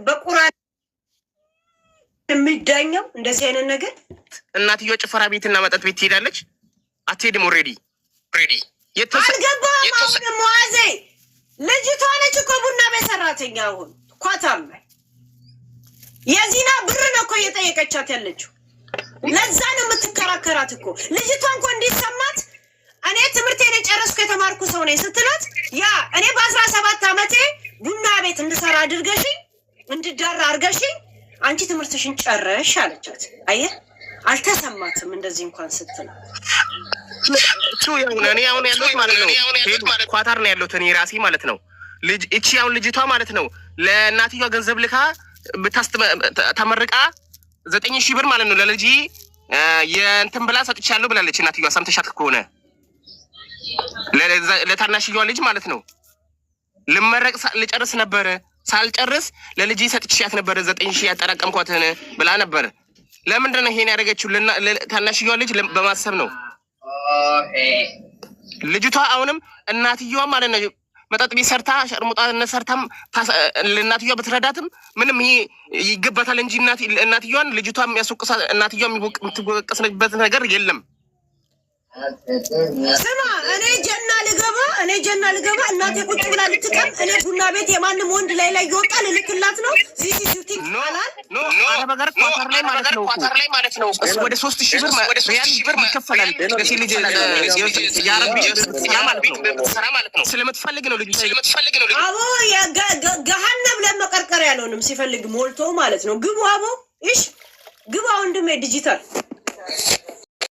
C: በቁርአን የሚዳኘው እንደዚህ አይነት ነገር።
H: እናትዮ ጭፈራ ቤትና መጠጥ ቤት ትሄዳለች አትሄድም? ኦልሬዲ
C: አልገባም። አሁን ሙአዜ ልጅቷ ነች እኮ ቡና ቤት ሰራተኛ። አሁን ኳታር ላይ የዚና ብር ነው እኮ እየጠየቀቻት ያለችው። ለዛ ነው የምትከራከራት እኮ ልጅቷ እንኳ እንዲሰማት እኔ ትምህርቴን የጨረስኩ የተማርኩ ሰው ነኝ ስትላት ያ እኔ በ17 ዓመቴ ቡና ቤት እንድሰራ አድርገሽኝ እንድዳራ አድርገሽኝ አንቺ ትምህርትሽን ጨረሽ አለቻት። አየህ አልተሰማትም እንደዚህ እንኳን ስትል
H: እኔ አሁን ያለሁት ማለት ነው ኳታር ነው ያለሁት እኔ ራሴ ማለት ነው። ልጅ እቺ አሁን ልጅቷ ማለት ነው ለእናትየዋ ገንዘብ ልካ ተመርቃ 9,000 ብር ማለት ነው ለልጅ የእንትን ብላ ሰጥቻለሁ ብላለች እናትየዋ። ሰምተሻት ከሆነ ለታናሽየዋ ልጅ ማለት ነው ልመረቅ ልጨርስ ነበረ ሳልጨርስ ለልጅ ሰጥቻት ነበረ 9,000 ያጠራቀምኳትን ብላ ነበር። ለምንድን ነው ይሄን ያደረገችው? ታናሽየዋ ልጅ በማሰብ ነው። ልጅቷ አሁንም እናትየዋ ማለት ነው መጠጥ ቤት ሰርታ ሸርሙጣ ሰርታም ለእናትየዋ ብትረዳትም ምንም ይሄ ይገባታል እንጂ እናትየዋን ልጅቷ የሚያስወቅሳ እናትየዋ የምትወቀስበት ነገር የለም።
C: ስማ እኔ ጀና ልገባ እናቴ ቁጭ ብላ ልትቀም እኔ ቡና ቤት የማንም ወንድ ላይ ይወጣ ልልክላት ነው። ዚሲ ሹቲንግ አላል
H: ኖ አረብ ሀገር ኳታር ላይ ማለት ነው ወደ 3,000 ብር ይከፈላል። ለሲ ልጅ ያረብ ሰራ ማለት ነው ስለምትፈልግ ነው ልጅ
C: አቦ ገሃነም ለመቀርቀር ያለውንም ሲፈልግ ሞልቶ ማለት ነው። ግቡ አቦ እሺ ግቡ ወንድሜ ዲጂታል